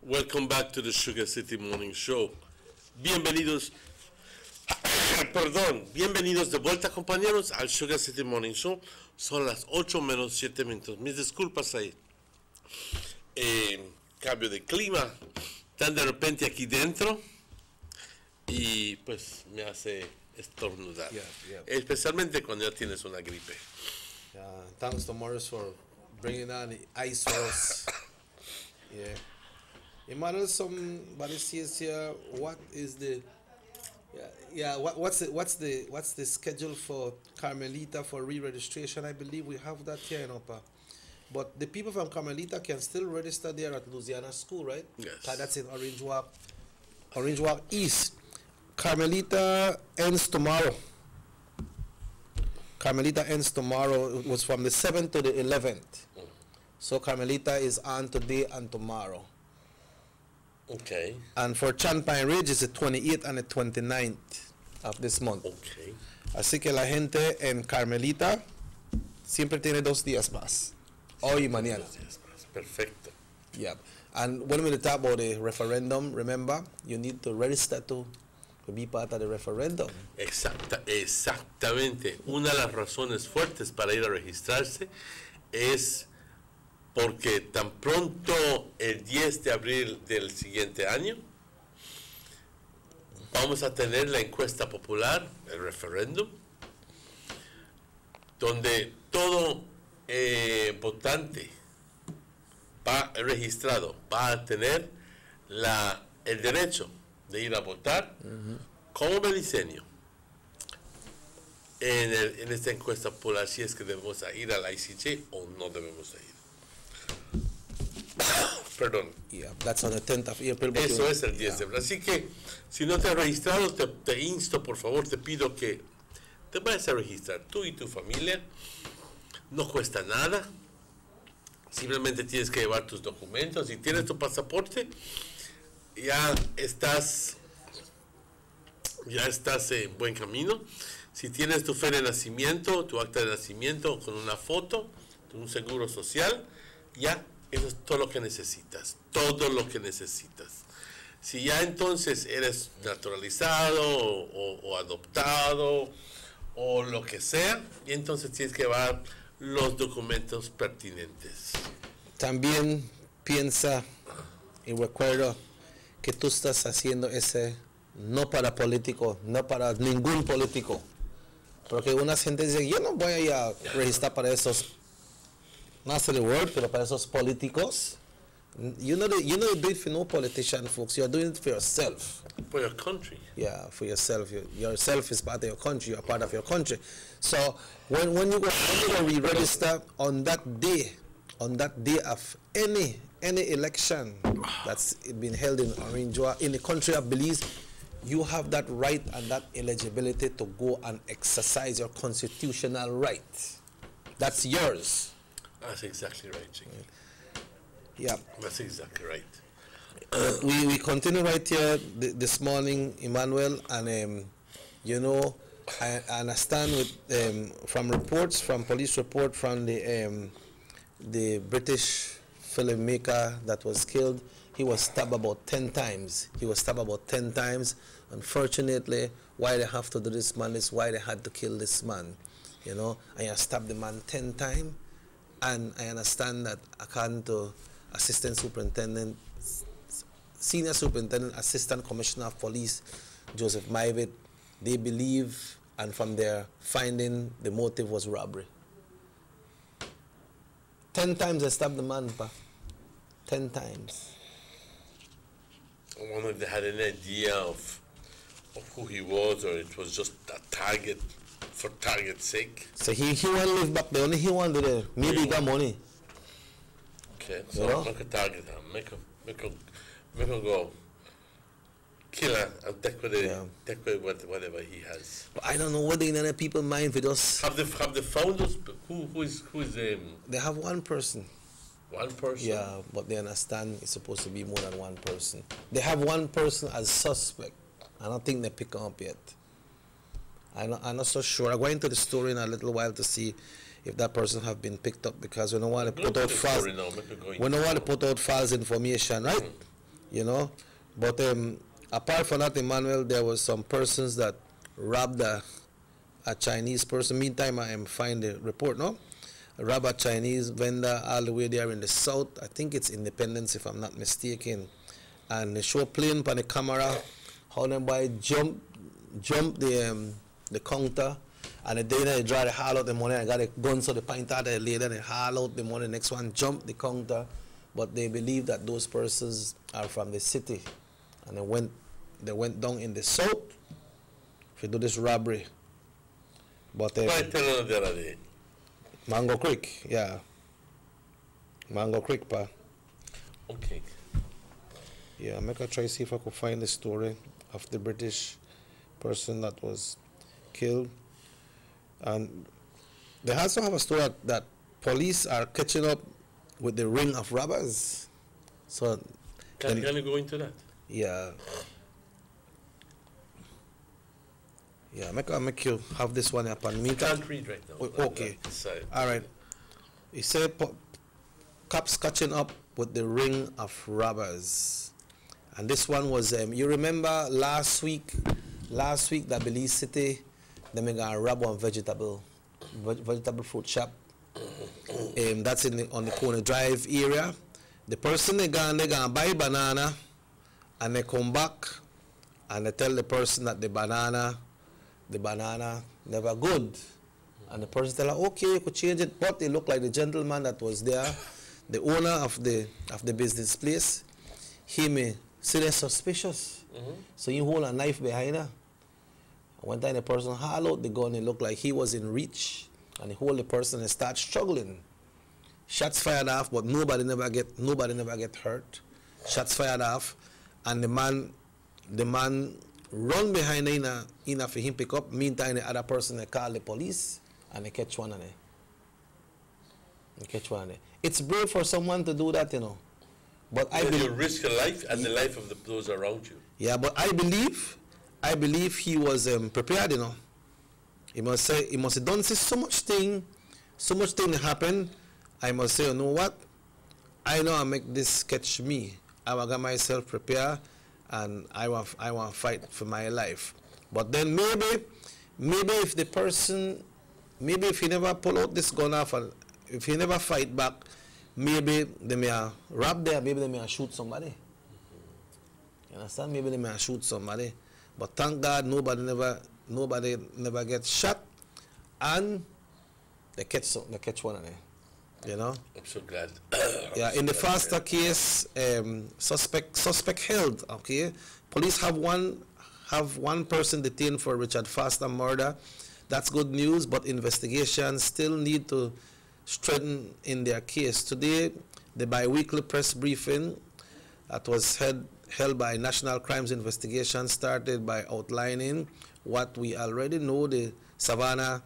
Welcome back to the Sugar City Morning Show. Bienvenidos, bienvenidos de vuelta, compañeros, al Sugar City Morning Show. Son las 8 menos 7 minutos. Mis disculpas ahí. Cambio de clima, tan de repente aquí dentro, y pues me hace estornudar. Especialmente cuando ya tienes una gripe. Thanks to Morris for bringing on the ice for Yeah. Emmanuel, somebody says here, what is the what's the schedule for Carmelita for re-registration? I believe we have that here in Upper. But the people from Carmelita can still register there at Louisiana School, right? Yes. That's in Orange Walk East. Carmelita ends tomorrow. Carmelita ends tomorrow. It was from the 7th to the 11th. So Carmelita is on today and tomorrow. Okay. And for Champagne Ridge is the 28th and the 29th of this month. Okay. Así que la gente en Carmelita siempre tiene 2 días más. Hoy y mañana. 2 días más. Perfecto. Yeah. And when we talk about the referendum, remember, you need to register to be part of the referendum. Exactamente. Una de las razones fuertes para ir a registrarse es porque tan pronto el 10 de abril del siguiente año vamos a tener la encuesta popular, el referéndum, donde todo votante registrado va a tener el derecho de ir a votar como beliceño en esta encuesta popular, si es que debemos ir al ICJ o no debemos ir. Perdón. Yeah, that's on the 10th of April. Eso es el 10 de abril. Así que, si no te has registrado, te insto, por favor, te pido que te vayas a registrar tú y tu familia. No cuesta nada. Simplemente tienes que llevar tus documentos. Si tienes tu pasaporte, ya estás en buen camino. Si tienes tu fe de nacimiento, tu acta de nacimiento con una foto, un seguro social, ya eso es todo lo que necesitas, Si ya entonces eres naturalizado o adoptado o lo que sea, y entonces tienes que llevar los documentos pertinentes. También piensa y recuerda que tú estás haciendo ese no para político, no para ningún político. Porque una gente dice, yo no voy a ir a registrar para esos, no hace el word, pero para esos políticos. You know you do it for no politician, folks. You're doing it for yourself. For your country. Yeah, for yourself. Yourself is part of your country. You're part of your country. So when you go re-register on that day of any election that's been held in Orange, in the country of Belize, you have that right and that eligibility to go and exercise your constitutional right. That's yours. That's exactly right, Chicky. Yeah. That's exactly right. We continue right here this morning, Emmanuel, and you know, I understand with from reports, from police report from the British filmmaker that was killed, he was stabbed about 10 times. He was stabbed about 10 times. Unfortunately, why they have to do this man is why they had to kill this man. You know, and you stabbed the man 10 times. And I understand that according to Assistant Superintendent, Senior Superintendent, Assistant Commissioner of Police, Joseph Maivid, they believe, and from their finding, the motive was robbery. 10 times they stabbed the man, pa. 10 times. I wonder if they had any idea of who he was, or it was just a target for target's sake. So he want to live back there, only he want to do there. Maybe he got money. Okay, so make a target him, make him go kill her and take away whatever he has. But I don't know what in other people's mind for just have they found those who is they have one person. One person? Yeah, but they understand it's supposed to be more than one person. They have one person as suspect. I don't think they pick him up yet. I'm not so sure. I'm going to the story in a little while to see if that person have been picked up, because we don't want to put out false. We don't want to put out false information, right? You know. But apart from that, Emmanuel, there was some persons that robbed a Chinese person. Meantime, I am find the report, no? Rob a Chinese vendor all the way there in the south. I think it's Independence, if I'm not mistaken. And they show plain on the camera how them boy jump the counter, and the day they try to haul out the money, I got a gun, so they point out the lady, they haul out the money, next one jump the counter. But they believe that those persons are from the city, and they went down in the south to do this robbery. But Mango Creek, yeah. Mango Creek, pa. Okay. Yeah, I'm gonna try to see if I could find the story of the British person that was killed. And they also have a story that police are catching up with the ring of robbers. So can you go into that? Yeah. Yeah, make you have this one up on me. Can't read right now. Okay. All right. He said cops catching up with the ring of robbers. And this one was, you remember last week that Belize City, they made a rob one vegetable fruit shop. That's on the Corner Drive area. The person they gonna buy banana, and they come back and they tell the person that the banana never good. And the person tell her, okay, you could change it, but it looked like the gentleman that was there, the owner of the business place, he may see they're suspicious. So he hold a knife behind her. One time the person hauled out the gun, it looked like he was in reach, and he hold the person and start struggling. Shots fired off, but nobody never get hurt. Shots fired off, and the man run behind Ina for him pick up. Meantime, the other person they call the police and they catch one of them. It's brave for someone to do that, you know. But I believe you risk your life and the life of those around you. Yeah, but I believe he was prepared, you know. He must have done so much thing happen. I must say, you know what? I know I make this catch me. I will get myself prepared, and I want to fight for my life. But then maybe if the person, if he never pull out this gun off, and if he never fight back, maybe they may rob there, maybe they may shoot somebody. You understand? Maybe they may shoot somebody. But thank God nobody never gets shot, and they catch one of them. You know? I'm so glad. Yeah, in the Foster case, suspect held. Okay, police have one person detained for Richard Foster murder. That's good news, but investigations still need to strengthen in their case. Today, the bi-weekly press briefing that was held held by National Crimes Investigation started by outlining what we already know. The Savannah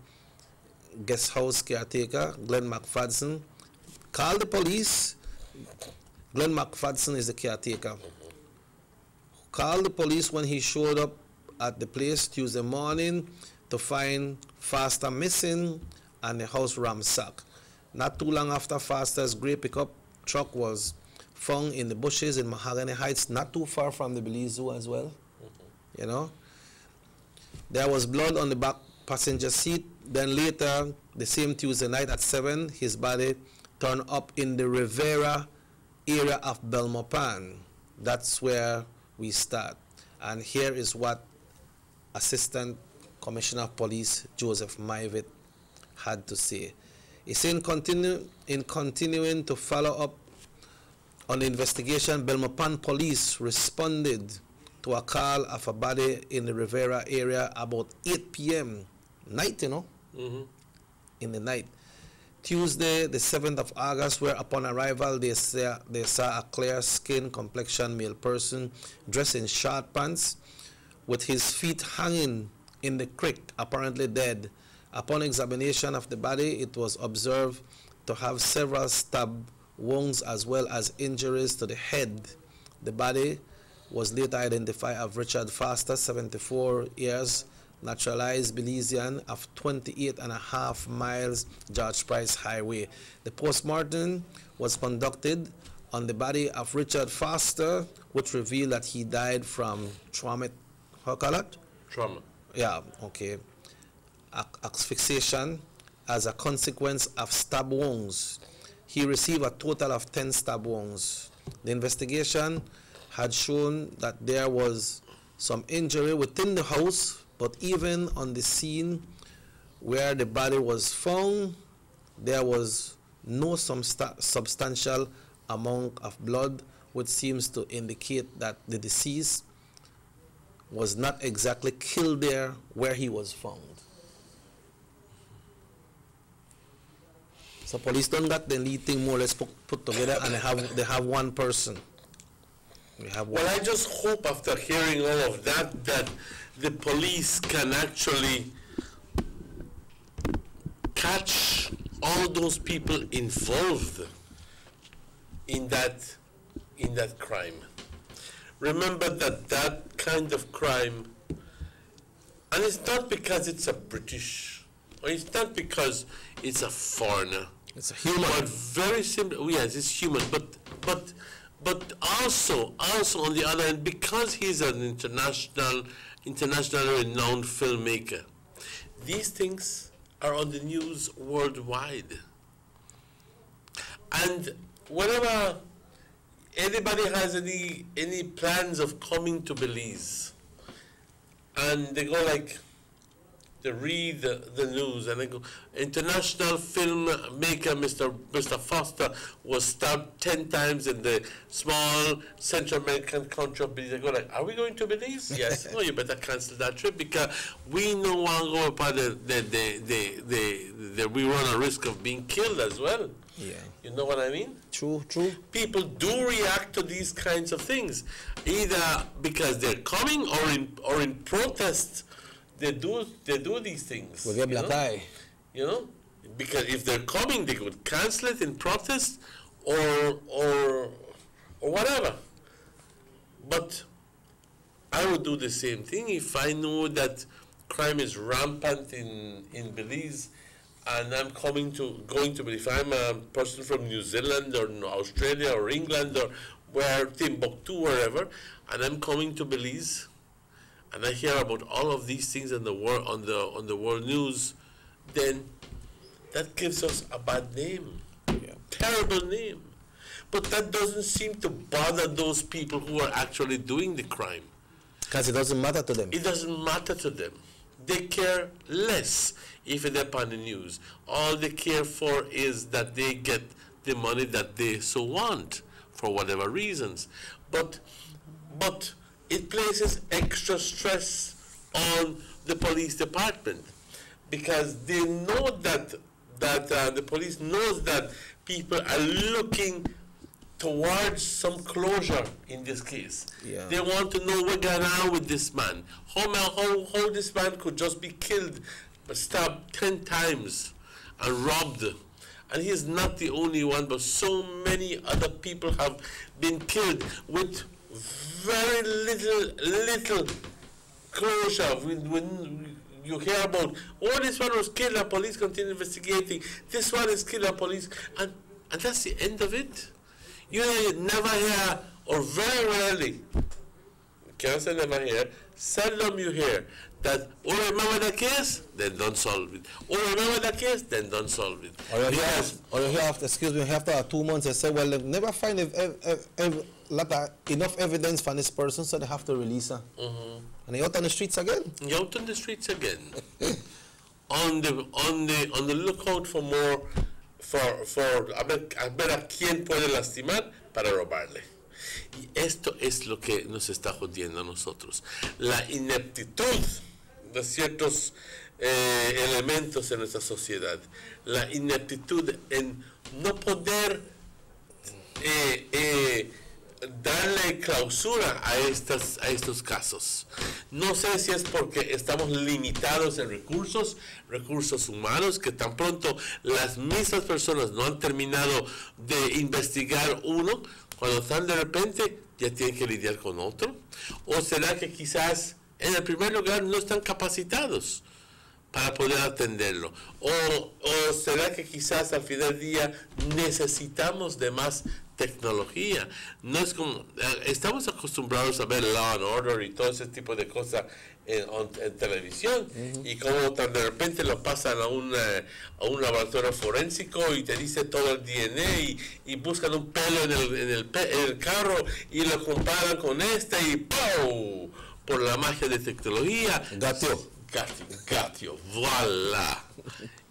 guest house caretaker, Glenn McFadden, called the police. Glenn McFadden is the caretaker. Called the police when he showed up at the place Tuesday morning to find Foster missing and the house ransacked. Not too long after, Foster's gray pickup truck was found in the bushes in Mahogany Heights, not too far from the Belize Zoo as well. You know, there was blood on the back passenger seat. Then later, the same Tuesday night at 7, his body turned up in the Rivera area of Belmopan. That's where we start. And here is what Assistant Commissioner of Police Joseph Maivitt had to say. He said, in continuing to follow up on the investigation, Belmopan police responded to a call of a body in the Rivera area about 8 p.m. night, you know, in the night. Tuesday, the 7th of August, where upon arrival they saw a clear skin complexion male person dressed in short pants with his feet hanging in the creek, apparently dead. Upon examination of the body, it was observed to have several stab wounds as well as injuries to the head. The body was later identified as Richard Foster, 74 years, naturalized Belizean, of 28.5 miles George Price Highway. The postmortem was conducted on the body of Richard Foster, which revealed that he died from trauma. How call it? Trauma. Yeah, okay. Asphyxiation as a consequence of stab wounds. He received a total of 10 stab wounds. The investigation had shown that there was some injury within the house, but even on the scene where the body was found, there was no substantial amount of blood, which seems to indicate that the deceased was not exactly killed there where he was found. So police don't got the lead thing more or less put together, and they have one person. Well, I just hope after hearing all of that, that the police can actually catch all those people involved in that crime. Remember that kind of crime, and it's not because it's a British, or it's not because it's a foreigner. It's a human. But very simple. Yes, it's human. But also on the other hand, because he's an internationally renowned filmmaker, these things are on the news worldwide. And whenever anybody has any plans of coming to Belize, and they go like, they read the news and they go, international filmmaker Mr. Foster was stabbed 10 times in the small Central American country of Belize. They go like, are we going to Belize? Yes. Oh, you better cancel that trip because we no longer part we run a risk of being killed as well. Yeah. You know what I mean? True. People do react to these kinds of things, either because they're coming or in protest. They do these things. With their black eye. You know, because if they're coming, they could cancel it in protest or whatever. But I would do the same thing if I knew that crime is rampant in Belize, and I'm going to Belize. If I'm a person from New Zealand or Australia or England or Timbuktu, wherever, and I'm coming to Belize, and I hear about all of these things in the world on the world news, then that gives us a bad name, terrible name. But that doesn't seem to bother those people who are actually doing the crime. Because it doesn't matter to them. It doesn't matter to them. They care less if they're on the news. All they care for is that they get the money that they so want for whatever reasons. But it places extra stress on the police department because they know that the police knows that people are looking towards some closure in this case. Yeah. They want to know what got on with this man. How this man could just be killed, stabbed 10 times and robbed. And he's not the only one, but so many other people have been killed with very little closure. When you hear about, oh, this one was killed, the police continue investigating, this one is killed, the police, and that's the end of it. You never hear, or very rarely, can't say never hear, seldom you hear that, oh, remember that case? Then don't solve it. Oh, remember that case? Then don't solve it. Or you hear after, excuse me, after 2 months, they say, well, they never find enough evidence for this person, so they have to release her. And they're out on the streets again. You're out on the streets again. on the lookout for more, a ver a quién puede lastimar para robarle. Y esto es lo que nos está jodiendo a nosotros. La ineptitud de ciertos elementos en nuestra sociedad. La ineptitud en no poder darle clausura a estos casos. No sé si es porque estamos limitados en recursos humanos, que tan pronto las mismas personas no han terminado de investigar uno, cuando están de repente ya tienen que lidiar con otro. O será que quizás en el primer lugar no están capacitados para poder atenderlo. O será que quizás al final del día necesitamos de más tecnología. No es como, estamos acostumbrados a ver Law and Order y todo ese tipo de cosas en televisión, y como de repente lo pasan a un laboratorio forénsico y te dice todo el DNA y buscan un pelo en el carro y lo comparan con y ¡pau! Por la magia de tecnología. Gatio, voilà.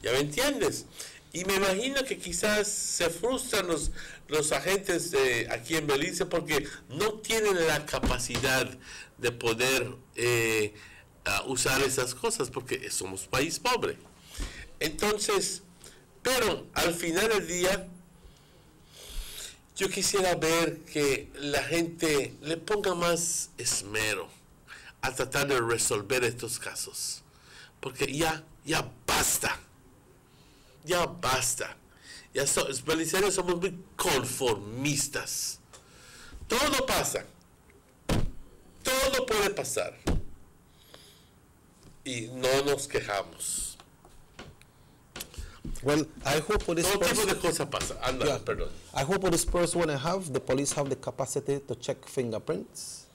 ¿Ya me entiendes? Y me imagino que quizás se frustran los agentes aquí en Belice porque no tienen la capacidad de poder usar esas cosas porque somos país pobre. Entonces, pero al final del día, yo quisiera ver que la gente le ponga más esmero a tratar de resolver estos casos. Porque ya basta. Ya basta. Los beliceños somos muy conformistas. Todo pasa. Todo puede pasar. Y no nos quejamos. Well, I hope for this todo person, tipo de cosas pasa. Perdón. I hope for this person when the police have the capacity to check fingerprints.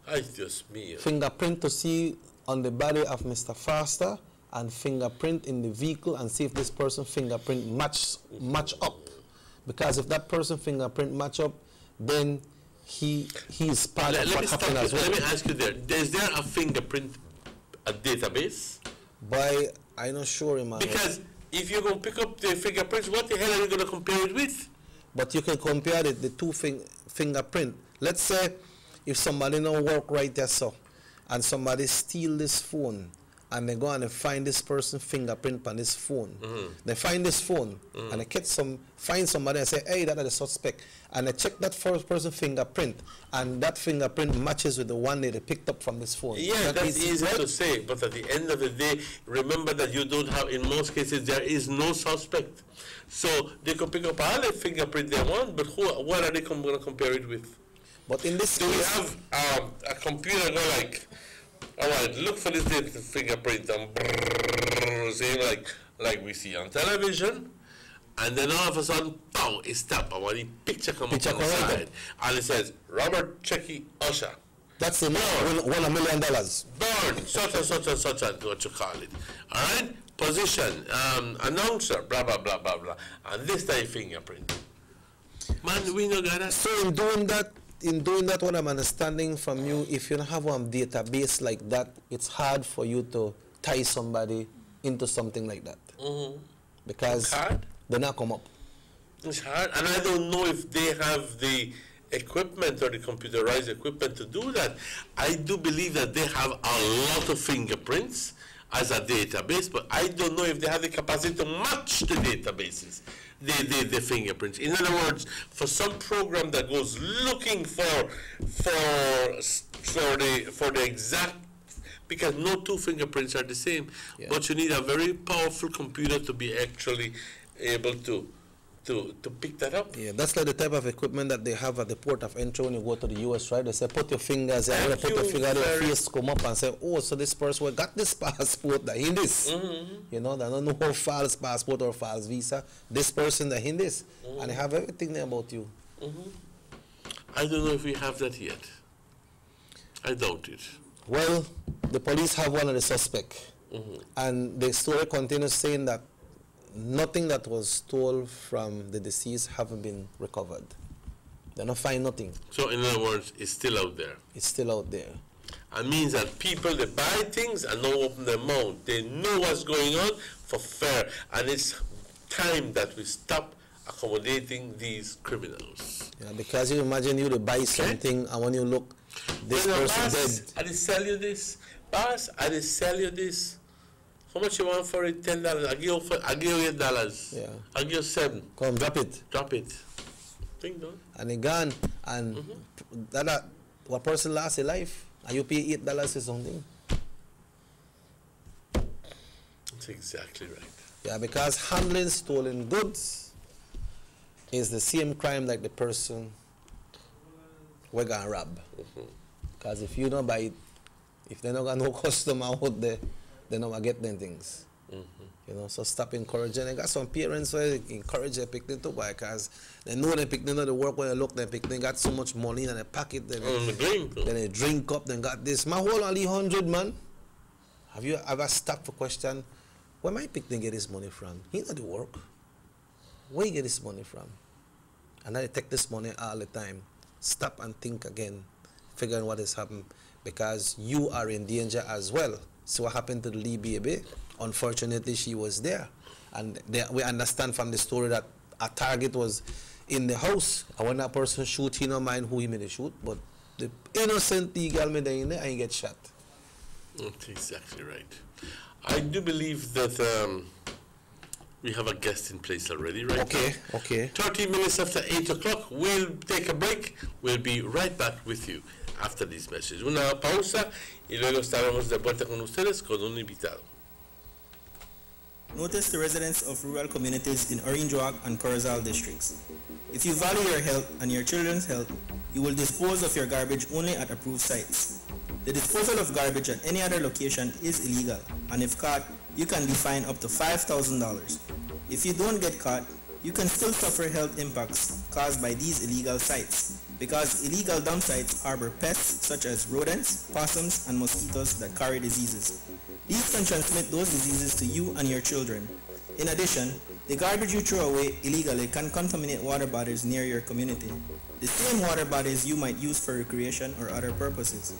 Ay, Dios mío. Fingerprint to see on the body of Mr. Foster, and fingerprint in the vehicle and see if this person fingerprint match up. Because if that person fingerprint match up, then he is part of what happened as well. Let me ask you is there a fingerprint database? I'm not sure, man. Because if you're going to pick up the fingerprints, what the hell are you going to compare it with? But you can compare the two fingerprint. Let's say if somebody don't work right there, so, and somebody steal this phone, and they go and they find this person's fingerprint on this phone. They find this phone, and they find somebody and say, hey, that is the suspect. And they check that first person's fingerprint, and that fingerprint matches with the one that they picked up from this phone. Yeah, that's easy to say, but at the end of the day, remember that you don't have, in most cases, there is no suspect. So they can pick up all the fingerprint they want, but what are they going to compare it with? But in this case, we have a computer go like, all right, look for this fingerprint and saying like we see on television, and then all of a sudden, pow, it stops. And when the picture comes up on the side, and it says Robert Checky Usher. That's the $1 million. Born, such and such and such and what you call it. All right, position, announcer, blah blah blah blah blah, and this time fingerprint. Man, we know that. So in doing that, what I'm understanding from you, if you don't have one database like that, it's hard for you to tie somebody into something like that. Because they not come up. It's hard, and I don't know if they have the equipment or the computerized equipment to do that. I do believe that they have a lot of fingerprints, as a database, but I don't know if they have the capacity to match the databases, the fingerprints. In other words, for some program that goes looking for the exact, because no two fingerprints are the same, but you need a very powerful computer to be actually able to pick that up. Yeah, that's like the type of equipment that they have at the port of entry when you go to the US, right? They say, put your fingers there, put your finger, your face come up and say, oh, so this person got this passport that in this. You know, they don't know how false passport or false visa. This person that in this. And they have everything there about you. I don't know if we have that yet. I doubt it. Well, the police have one of the suspects. And the story continues saying that nothing that was stole from the deceased haven't been recovered. They don't find nothing. So in other words, it's still out there. It's still out there. It means that people, they buy things and don't open their mouth. They know what's going on for fair. And it's time that we stop accommodating these criminals. Yeah, because you imagine you to buy something and when you look, this person dead. I did sell you this. Boss, I did sell you this. How much you want for it? $10. I give you $8. Yeah. I give you $7. Come, drop it. Drop it. Think done. And they gone. And that what person lost their life, and you pay $8 or something. That's exactly right. Yeah, because handling stolen goods is the same crime like the person we're gonna rob. Because if you don't buy it, if they don't got no customer out there, they don't get them things. You know, so stop encouraging. I got some parents who encourage their picnic to buy because they know they pick, they know the work when they look, they pick, they got so much money in their pocket, then they drink up, then got this. My whole only 100, man. Have you ever stopped for question, where my picnic get this money from? He know the work. Where you get this money from? And I take this money all the time. Stop and think again, figuring what has happened, because you are in danger as well. So what happened to the Lee baby? Unfortunately, she was there. And we understand from the story that a target was in the house. And when that person shoot, he don't mind who he made shoot, but the innocent girl made in there and he get shot. That's exactly right. I do believe that we have a guest in place already, right? Okay. 30 minutes after 8 o'clock, we'll take a break. We'll be right back with you after this message. Una pausa y luego estaremos de vuelta con ustedes con un invitado. Notice the residents of rural communities in Orange Walk and Corozal districts. If you value your health and your children's health, you will dispose of your garbage only at approved sites. The disposal of garbage at any other location is illegal, and if caught, you can be fined up to $5,000. If you don't get caught, you can still suffer health impacts caused by these illegal sites, because illegal dump sites harbor pests such as rodents, possums, and mosquitoes that carry diseases. These can transmit those diseases to you and your children. In addition, the garbage you throw away illegally can contaminate water bodies near your community, the same water bodies you might use for recreation or other purposes.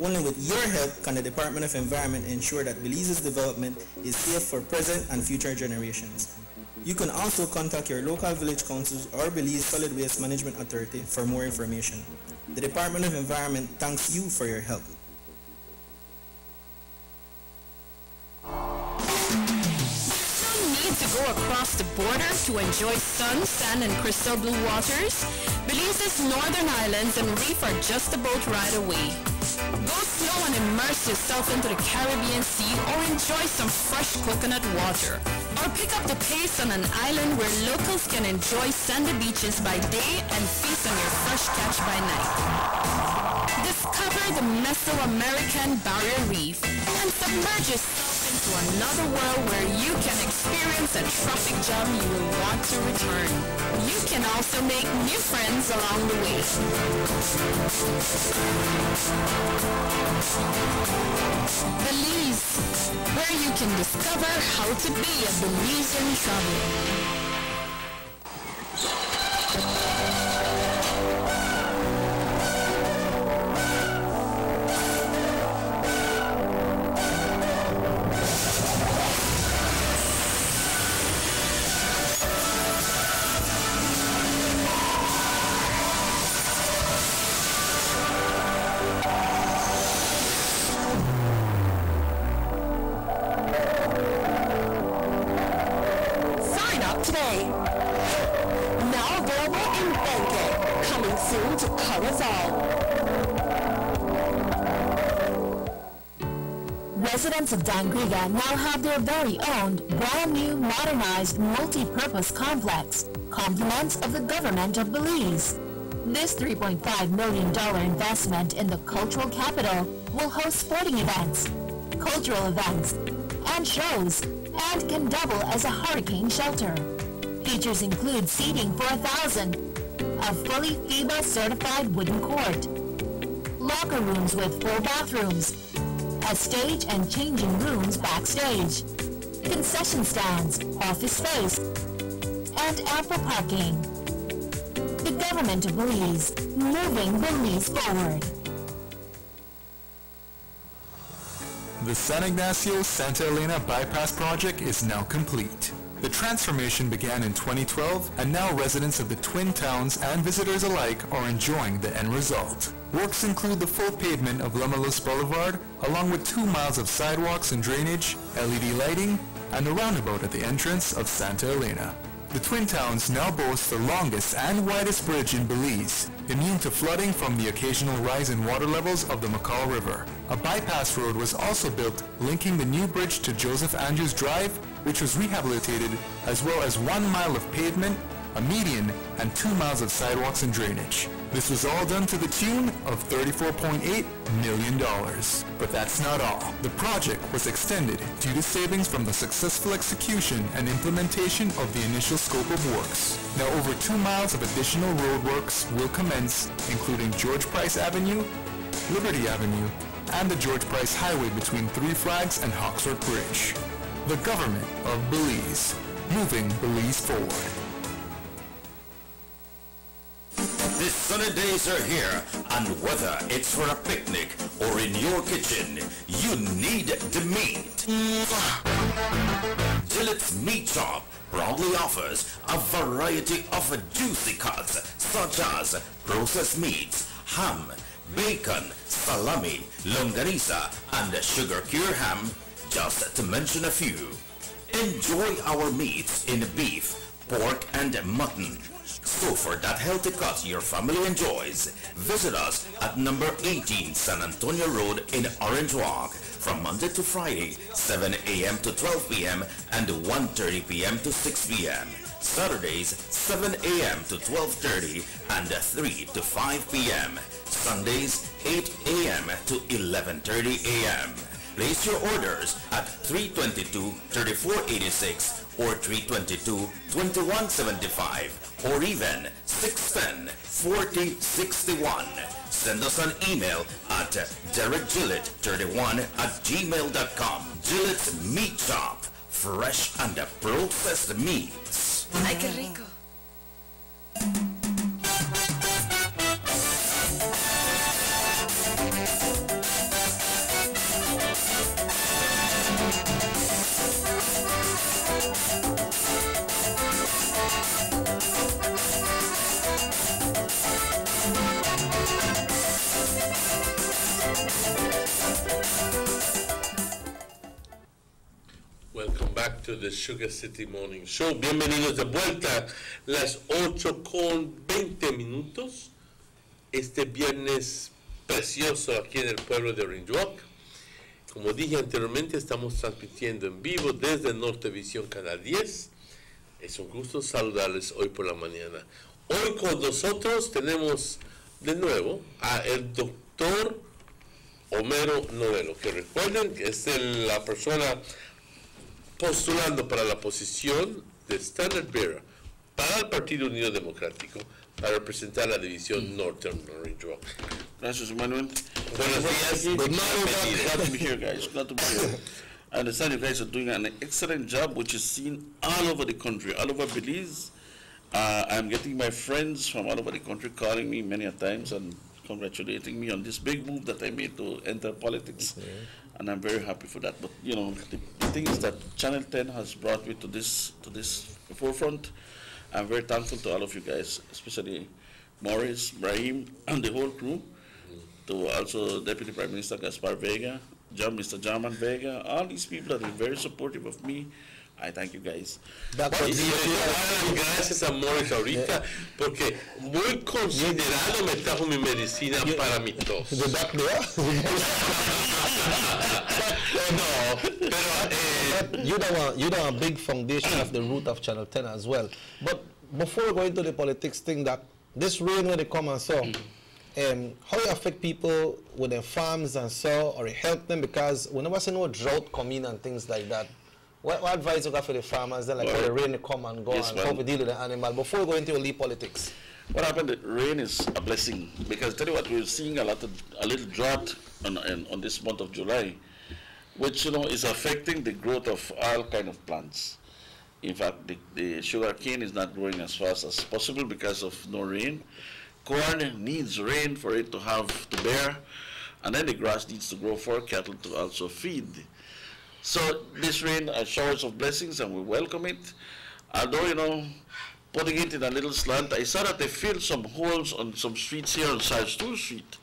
Only with your help can the Department of Environment ensure that Belize's development is safe for present and future generations. You can also contact your local village councils or Belize Solid Waste Management Authority for more information. The Department of Environment thanks you for your help. To go across the border to enjoy sun, sand, and crystal blue waters? Belize's northern islands and reef are just a boat ride away. Go slow and immerse yourself into the Caribbean Sea or enjoy some fresh coconut water. Or pick up the pace on an island where locals can enjoy sandy beaches by day and feast on your fresh catch by night. Discover the Mesoamerican Barrier Reef and submerge yourself into another world where you can experience a tropic gem you will want to return. You can also make new friends along the way. Belize, where you can discover how to be a Belizean traveler. Bouquet. Now available in Benke. Coming soon to colors all. Residents of Dangriga now have their very own brand new modernized multi-purpose complex, compliments of the government of Belize. This $3.5 million investment in the cultural capital will host sporting events, cultural events, and shows, and can double as a hurricane shelter. Features include seating for 1,000, a fully FIBA certified wooden court, locker rooms with full bathrooms, a stage and changing rooms backstage, concession stands, office space, and ample parking. The government of Belize, moving Belize forward. The San Ignacio-Santa Elena Bypass project is now complete. The transformation began in 2012, and now residents of the Twin Towns and visitors alike are enjoying the end result. Works include the full pavement of Lamalus Boulevard, along with 2 miles of sidewalks and drainage, LED lighting, and a roundabout at the entrance of Santa Elena. The Twin Towns now boast the longest and widest bridge in Belize, immune to flooding from the occasional rise in water levels of the McCall River. A bypass road was also built linking the new bridge to Joseph Andrews Drive, which was rehabilitated, as well as 1 mile of pavement, a median, and 2 miles of sidewalks and drainage. This was all done to the tune of $34.8 million. But that's not all. The project was extended due to savings from the successful execution and implementation of the initial scope of works. Now over 2 miles of additional road works will commence, including George Price Avenue, Liberty Avenue, and the George Price Highway between Three Flags and Hawksworth Bridge. The government of Belize, moving Belize forward. The sunny days are here, and whether it's for a picnic or in your kitchen, you need the meat. Gillette's Meat Shop proudly offers a variety of juicy cuts such as processed meats, ham, bacon, salami, longanisa, and sugar cure ham, just to mention a few. Enjoy our meats in beef, pork, and mutton. So for that healthy cut your family enjoys, visit us at number 18 San Antonio Road in Orange Walk from Monday to Friday, 7 a.m. to 12 p.m. and 1:30 p.m. to 6 p.m. Saturdays, 7 a.m. to 12:30 and 3 to 5 p.m. Sundays, 8 a.m. to 11:30 a.m. Place your orders at 322-3486 or 322-2175 or even 610-4061. Send us an email at derekgillett31@gmail.com. Gillette's Meat Shop, fresh and processed meats. Ay, qué rico. Welcome back to the Sugar City Morning Show. Bienvenidos de vuelta, las 8:20. Este viernes precioso aquí en el pueblo de Orange Walk. Como dije anteriormente, estamos transmitiendo en vivo desde Nortevisión Canal 10. Es un gusto saludarles hoy por la mañana. Hoy con nosotros tenemos de nuevo a el doctor Homero Novelo, que recuerden que es la persona postulando para la posición de Standard Bearer para el Partido Unido Democrático para representar la división Northern Orange Walk. Gracias, Manuel. Buenos días. Glad to be here, guys. Glad to be here. I understand you guys are doing an excellent job, which is seen all over the country, all over Belize. I'm getting my friends from all over the country calling me many a times and congratulating me on this big move that I made to enter politics. And I'm very happy for that. But you know, the thing is that Channel 10 has brought me to this forefront. I'm very thankful to all of you guys, especially Morris, Brahim, and the whole crew. To also Deputy Prime Minister Gaspar Vega, Mr. Jarman Vega, all these people that are very supportive of me. I thank you guys. Gracias a Morris ahorita, porque muy considerado me trajo mi medicina para mi tos. You done a big foundation of the root of Channel 10 as well. But before we go into the politics thing, that this rain when they come and so, how it affect people with their farms and so, or it help them, because we never see no drought come in and things like that. What advice you got for the farmers then, like how the rain come and go, and how we deal with the animal before we go into the politics? What happened? The rain is a blessing, because tell you what, we're seeing a little drought on this month of July, which is affecting the growth of all kind of plants. In fact, the sugar cane is not growing as fast as possible because of no rain. Corn needs rain for it to bear, and then the grass needs to grow for cattle to also feed. So this rain are showers of blessings, and we welcome it. Although, putting it in a little slant, I saw that they filled some holes on some streets here on South Stool Street.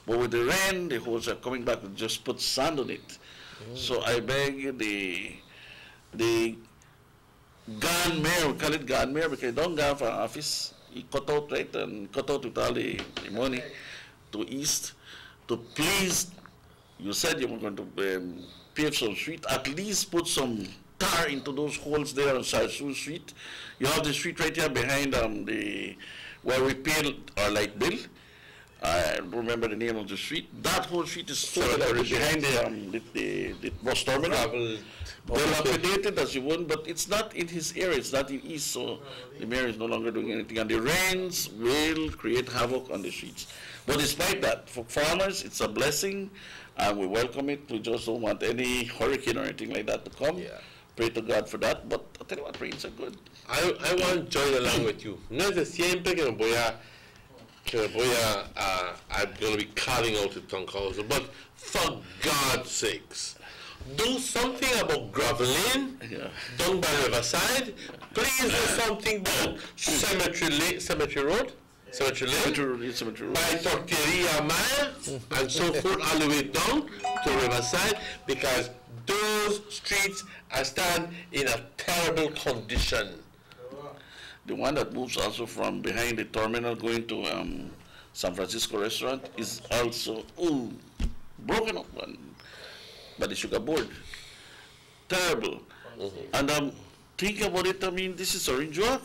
But with the rain, the holes are coming back and just put sand on it. So I beg the Gan Mayor, we call it Gan Mayor because don't go for office. He cut out, right, and cut out with all the money to East. To please, you said you were going to pave some street, at least put some tar into those holes there on South Stool Street. You have the street right here behind where we paid our light bill. I don't remember the name of the street. That whole street is behind the bus terminal. Dilapidated as you want, but it's not in his area, it's not in East, so the mayor is no longer doing anything. And the rains will create havoc on the streets. But despite that, for farmers, it's a blessing, and we welcome it. We just don't want any hurricane or anything like that to come. Yeah. Pray to God for that, but I'll tell you what, rains are good. I want to join along with you. No es de siempre que I'm going to be calling out to Tom Collins, but for God's sakes, do something about graveling down by Riverside. Please do something about Cemetery Road, by Tortilleria Mile, and so forth, all the way down to Riverside, because those streets are stand in a terrible condition. The one that moves also from behind the terminal going to San Francisco restaurant is also broken up by the sugar board. Terrible. And think about it, I mean, this is Orange Walk.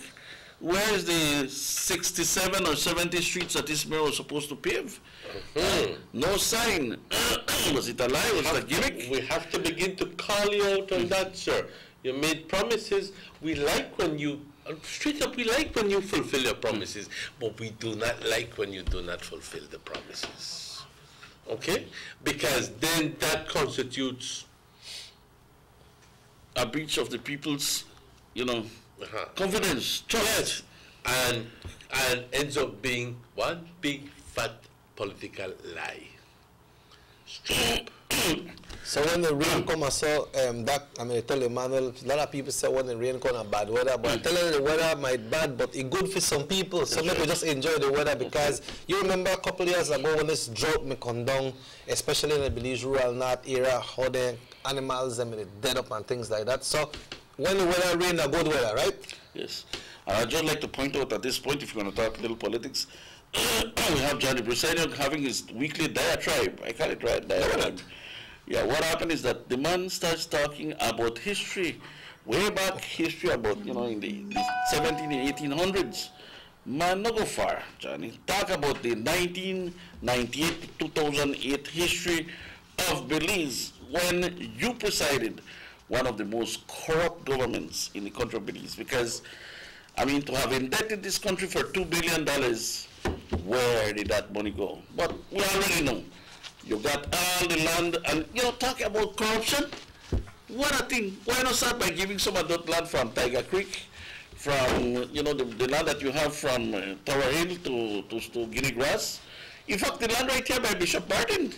Where is the 67 or 70 streets that this mayor was supposed to pave? No sign. Was it a lie? Was it a gimmick? We have to begin to call you out on that, sir. You made promises. We like when you, straight up, we like when you fulfill your promises, but we do not like when you do not fulfill the promises. Okay? Because then that constitutes a breach of the people's, confidence, trust. Yes. And ends up being one big fat political lie. Straight up. So when the rain come, I saw I tell Emmanuel, a lot of people say when the rain come a bad weather, but I tell you the weather might bad, but it's good for some people. So maybe just enjoy the weather, because you remember a couple of years ago when this drought may come down, especially in the Belize rural north area, how the animals they dead up and things like that. So when the weather rain, a good weather, right? Yes. I'd just like to point out at this point, if you're going to talk a little politics, we have Johnny Briseno having his weekly diatribe. I call it right, diatribe. Yeah, what happened is that the man starts talking about history, way back history about, in the 17 and 1800s. Man, not go far, Johnny. Talk about the 1998 to 2008 history of Belize when you presided one of the most corrupt governments in the country of Belize. Because, to have indebted this country for $2 billion, where did that money go? But we already know. You got all the land, and talk about corruption. What a thing! Why not start by giving some of that land from Tiger Creek, from the land that you have from Tower Hill to Guinea Grass. In fact, the land right here by Bishop Martin,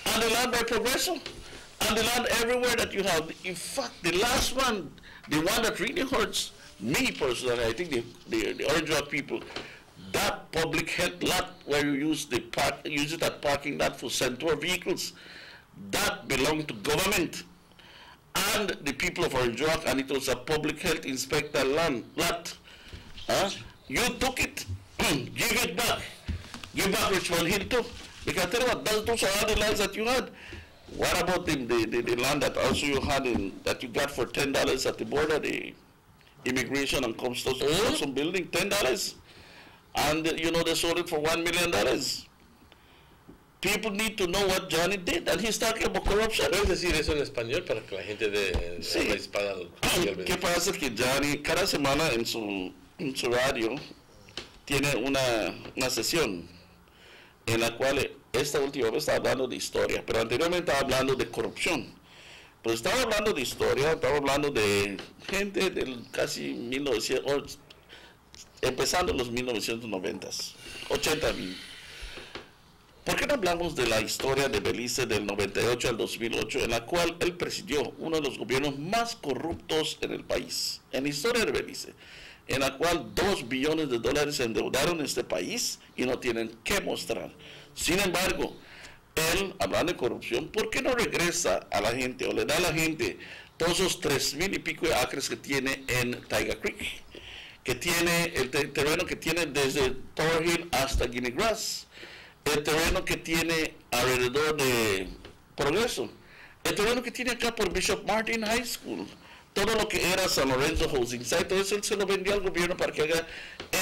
and the land by Progresso, and the land everywhere that you have. In fact, the last one, the one that really hurts me personally, I think the Orange Walk people. That public health lot where you use it at parking lot for Centaur vehicles, that belonged to government and the people of Orange Walk, and it was a public health inspector lot. You took it, give it back. Give back Richmond Hill too. Because tell you what, those are all the lands that you had. What about the land that also you had that you got for $10 at the border, the immigration and custom building, $10? And you know they sold it for $1 million. People need to know what Johnny did, and he's talking about corruption. ¿Puedes decir eso en español para que la gente de sí. la hispana ¿Qué pasa? Que Johnny cada semana en su radio tiene una sesión en la cual esta última vez estaba hablando de historia, pero anteriormente estaba hablando de corrupción. Pues estaba hablando de historia, estaba hablando de gente del casi 1900, empezando en los 1990s, 80,000. ¿Por qué no hablamos de la historia de Belice del 98 al 2008, en la cual él presidió uno de los gobiernos más corruptos en el país, en la historia de Belice, en la cual $2 billones se endeudaron este país y no tienen qué mostrar? Sin embargo, él, hablando de corrupción, ¿por qué no regresa a la gente o le da a la gente todos esos 3,000 y pico de acres que tiene en Tiger Creek, que tiene el terreno que tiene desde Thorhill hasta Guinea Grass, el terreno que tiene alrededor de Progreso, el terreno que tiene acá por Bishop Martin High School, todo lo que era San Lorenzo Housing Site, todo eso él se lo vendió al gobierno para que haga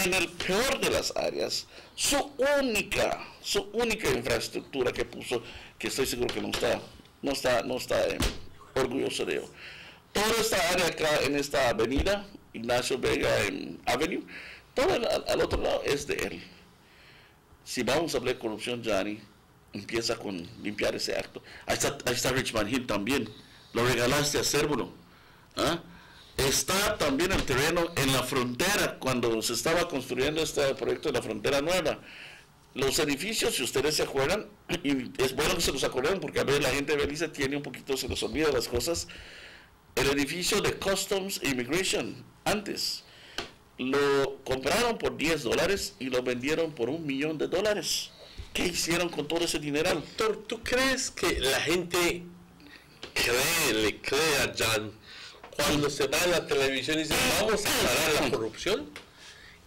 en el peor de las áreas su única infraestructura que puso, que estoy seguro que no está orgulloso de ello. Toda esta área acá en esta avenida, Ignacio Vega Avenue, todo al otro lado es de él. Si vamos a hablar de corrupción, Johnny, empieza con limpiar ese acto. Ahí está Richmond Hill también, lo regalaste a Cérvulo. Está también el terreno en la frontera, cuando se estaba construyendo este proyecto de la frontera nueva. Los edificios, si ustedes se acuerdan, y es bueno que se los acuerden porque a veces la gente de Belice tiene un poquito, se les olvida las cosas. El edificio de Customs e Immigration, antes, lo compraron por $10 y lo vendieron por $1 millón. ¿Qué hicieron con todo ese dineral? Doctor, ¿tú crees que la gente le cree a John cuando se va a la televisión y dice vamos a parar la corrupción?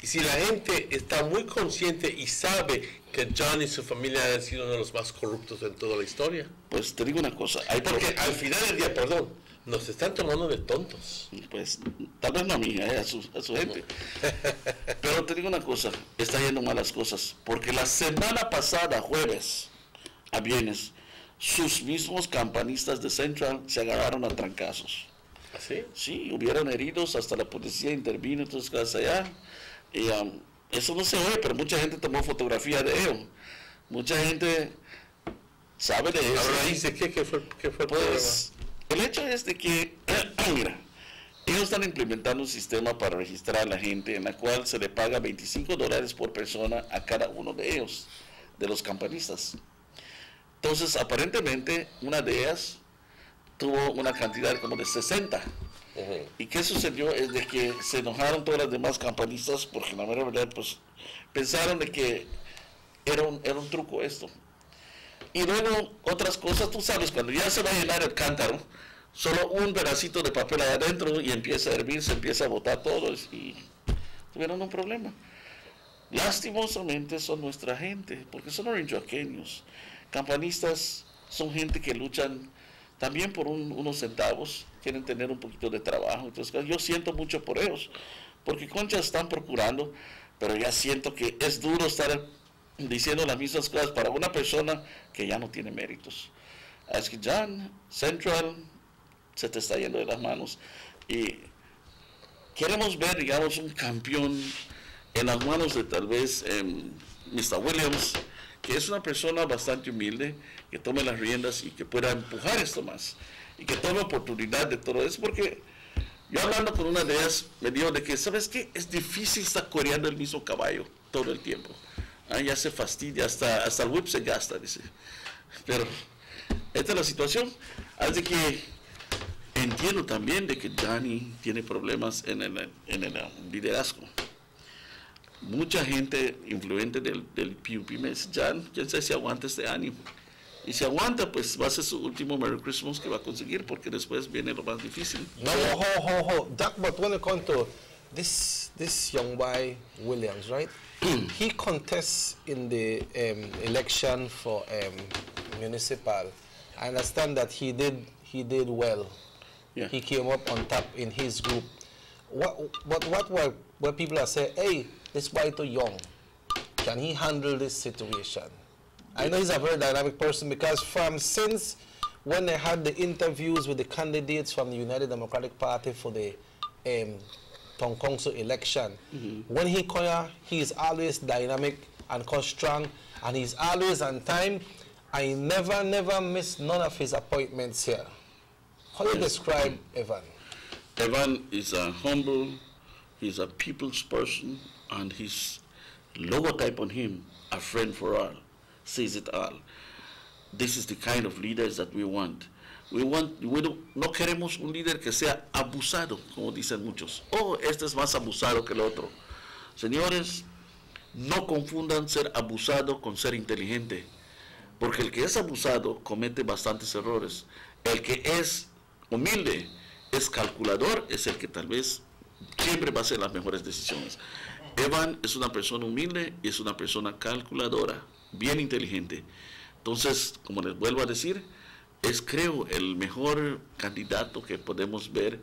Y si la gente está muy consciente y sabe que John y su familia han sido uno de los más corruptos en toda la historia. Pues te digo una cosa. Porque al final del día, perdón, nos están tomando de tontos. Pues tal vez no a mí, a su gente. Pero te digo una cosa, está yendo mal las cosas. Porque la semana pasada, jueves a viernes, sus mismos campanistas de Central se agarraron a trancazos. ¿Así? Sí, hubieron heridos, hasta la policía intervino, entonces cosas allá. Y eso no se ve, pero mucha gente tomó fotografía de ello. Mucha gente sabe de eso. Ahora dice, ¿qué fue pues, el hecho es de que, mira, ellos están implementando un sistema para registrar a la gente en la cual se le paga $25 por persona a cada uno de ellos, de los campanistas. Entonces, aparentemente, una de ellas tuvo una cantidad como de 60. ¿Y qué sucedió? Es de que se enojaron todas las demás campanistas porque la mera verdad, pues, pensaron de que era un truco esto. Y luego, otras cosas, tú sabes, cuando ya se va a llenar el cántaro, solo un pedacito de papel ahí adentro y empieza a hervir, se empieza a botar todo y tuvieron un problema. Lastimosamente son nuestra gente, porque son orangeoqueños. Campanistas son gente que luchan también por unos centavos, quieren tener un poquito de trabajo. Entonces yo siento mucho por ellos, porque conchas están procurando, pero ya siento que es duro estar diciendo las mismas cosas para una persona que ya no tiene méritos. Así que John, Central se te está yendo de las manos y queremos ver, digamos, un campeón en las manos de tal vez Mr. Williams, que es una persona bastante humilde, que tome las riendas y que pueda empujar esto más, y que tome oportunidad de todo eso, porque yo hablando con una de ellas, me dijo de que, ¿sabes qué? Es difícil estar coreando el mismo caballo todo el tiempo. Ya se fastidia, hasta el whip se gasta, dice. Pero esta es la situación, así que entiendo también de que Johnny tiene problemas en el liderazgo. Mucha gente influente del PUP me dice, John, quién sabe si aguanta este ánimo. Y si aguanta, pues va a ser su último Merry Christmas que va a conseguir, porque después viene lo más difícil. No, ho. Jack, but when it comes to this young boy, Williams, right? He contests in the election for municipal. I understand that he did well. Yeah. He came up on top in his group. What people are saying, hey, this boy too young. Can he handle this situation? I know he's a very dynamic person because since when they had the interviews with the candidates from the United Democratic Party for the town council election, when he come here, he's always dynamic and strong, and he's always on time. I never miss none of his appointments here. How do you describe Evan? Evan is a humble, he's a people's person, and his logotype on him, a friend for all, says it all. This is the kind of leaders that we want. No queremos un líder que sea abusado, como dicen muchos. Oh, este es más abusado que el otro. Señores, no confundan ser abusado con ser inteligente, porque el que es abusado comete bastantes errores. El que es humilde, es calculador, es el que tal vez siempre va a hacer las mejores decisiones. Evan es una persona humilde y es una persona calculadora, bien inteligente. Entonces, como les vuelvo a decir, es, creo, el mejor candidato que podemos ver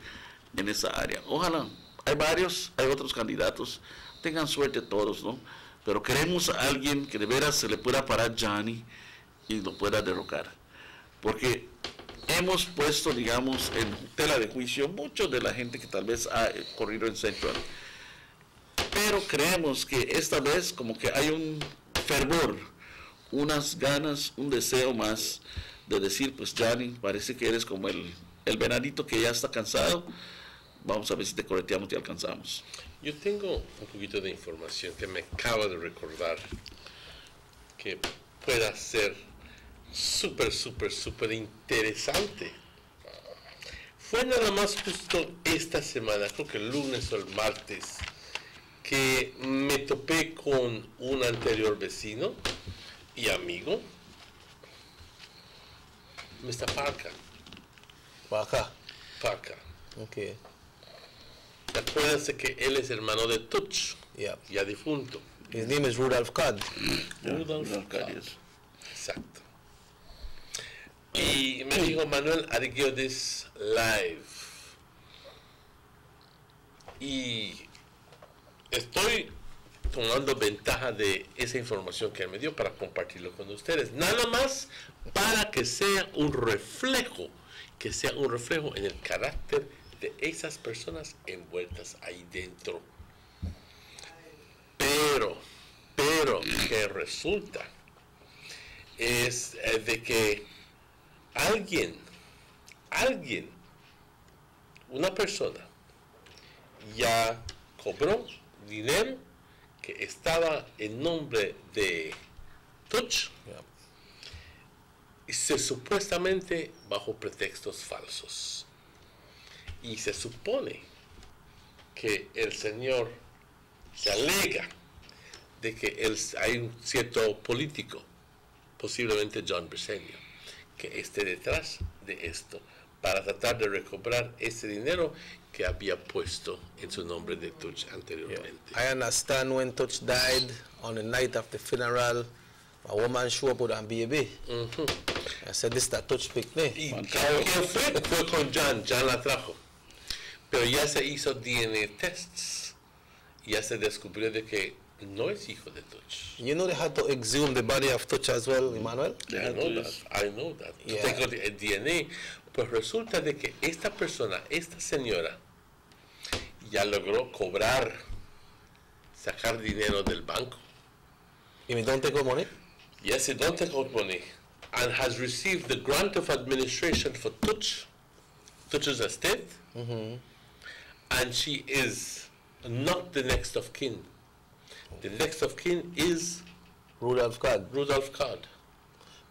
en esa área. Ojalá, hay otros candidatos, tengan suerte todos, ¿no? Pero queremos a alguien que de veras se le pueda parar Johnny y lo pueda derrocar. Porque hemos puesto, digamos, en tela de juicio mucho de la gente que tal vez ha corrido en Central. Pero creemos que esta vez como que hay un fervor, unas ganas, un deseo más de decir, pues Johnny, parece que eres como el venadito que ya está cansado. Vamos a ver si te correteamos y alcanzamos. Yo tengo un poquito de información que me acaba de recordar que pueda ser súper interesante. Fue nada más justo esta semana, creo que el lunes o el martes, que me topé con un anterior vecino y amigo, Mr. Parker. Parker. Okay. Acuérdense que él es hermano de Touch, ya difunto. His name is Rudolph Codd. Rudolph Codd. Exacto. Y me dijo, Manuel, I give this live. Y estoy tomando ventaja de esa información que él me dio para compartirlo con ustedes. Nada más para que sea un reflejo, en el carácter de esas personas envueltas ahí dentro. Pero, que resulta es de que alguien, una persona, ya cobró dinero que estaba en nombre de Touch y supuestamente bajo pretextos falsos. Y se supone que el señor se alega de que hay un cierto político, posiblemente John Briceño, que esté detrás de esto para tratar de recobrar ese dinero que había puesto en su nombre de Touch anteriormente. I understand when Touch died, on the night of the funeral, a woman showed up with a baby. I said, this is the Touch picnic. ¿Y quién fue? Fue con John la trajo. Pero ya se hizo DNA tests, ya se descubrió de que no es hijo de Touch. You know they had to exhume the body of Touch as well, Emmanuel? I know that. Yeah. To take out the DNA. Pues resulta de que esta persona, esta señora, ya logró sacar dinero del banco. You mean don't take out money? Yes, he don't take out money. And has received the grant of administration for Touch's estate. And she is not the next of kin. The next of kin is Rudolph Codd.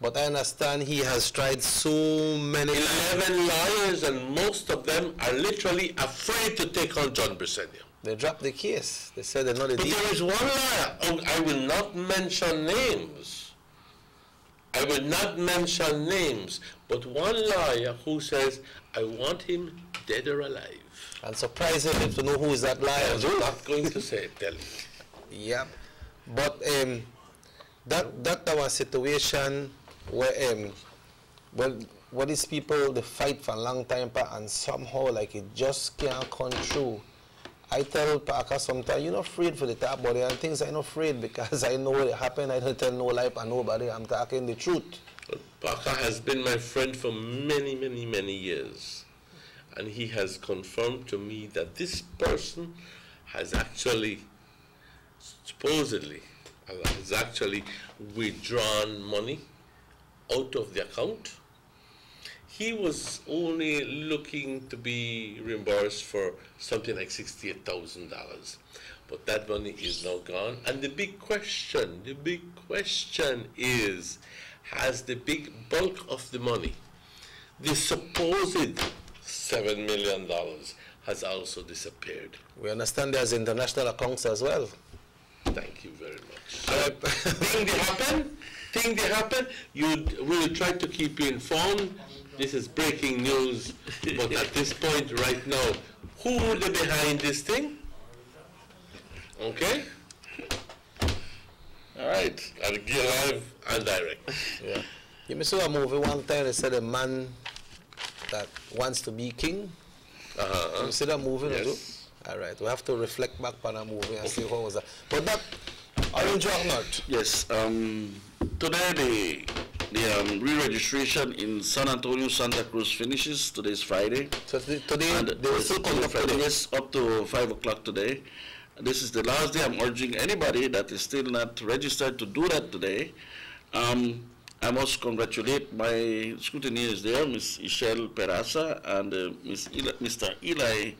But I understand he has tried so many 11 lawyers, and most of them are literally afraid to take on John Briceño. They dropped the case. They said they're not a But there is one lawyer, I will not mention names, I will not mention names, but one lawyer who says, I want him dead or alive. And surprisingly, to know who is that lawyer. I'm not going to say it, tell you. Yeah. But that was a situation where where these people, they fight for a long time, and somehow like it just can't come true. I tell Parker sometimes, you're not afraid for the talk about it, and things I'm not afraid because I know it happened. I don't tell no lie and nobody. I'm talking the truth. Parker has been my friend for many, many, many years. And he has confirmed to me that this person has actually, supposedly, has actually withdrawn money out of the account. He was only looking to be reimbursed for something like $68,000. But that money is now gone. And the big question is, has the big bulk of the money, the supposed $7 million, has also disappeared? We understand there's international accounts as well. Thank you very much. Thing they happen, we will try to keep you informed. This is breaking news, but at this point right now, who is behind this thing? Okay? All right, I'll get live and direct. Yeah. You saw a movie one time, they said a man that wants to be king. You see that movie? Yes. All right, we have to reflect back on that movie and see what was that. But that, Orange Rock North. Yes, today the re-registration in San Antonio, Santa Cruz finishes. Today is Friday. So today, and they will still come up today? Yes, up to 5 o'clock today. This is the last day. I'm urging anybody that is still not registered to do that today. I must congratulate my scrutineers there, Ms. Ishel Peraza and Mr. Eli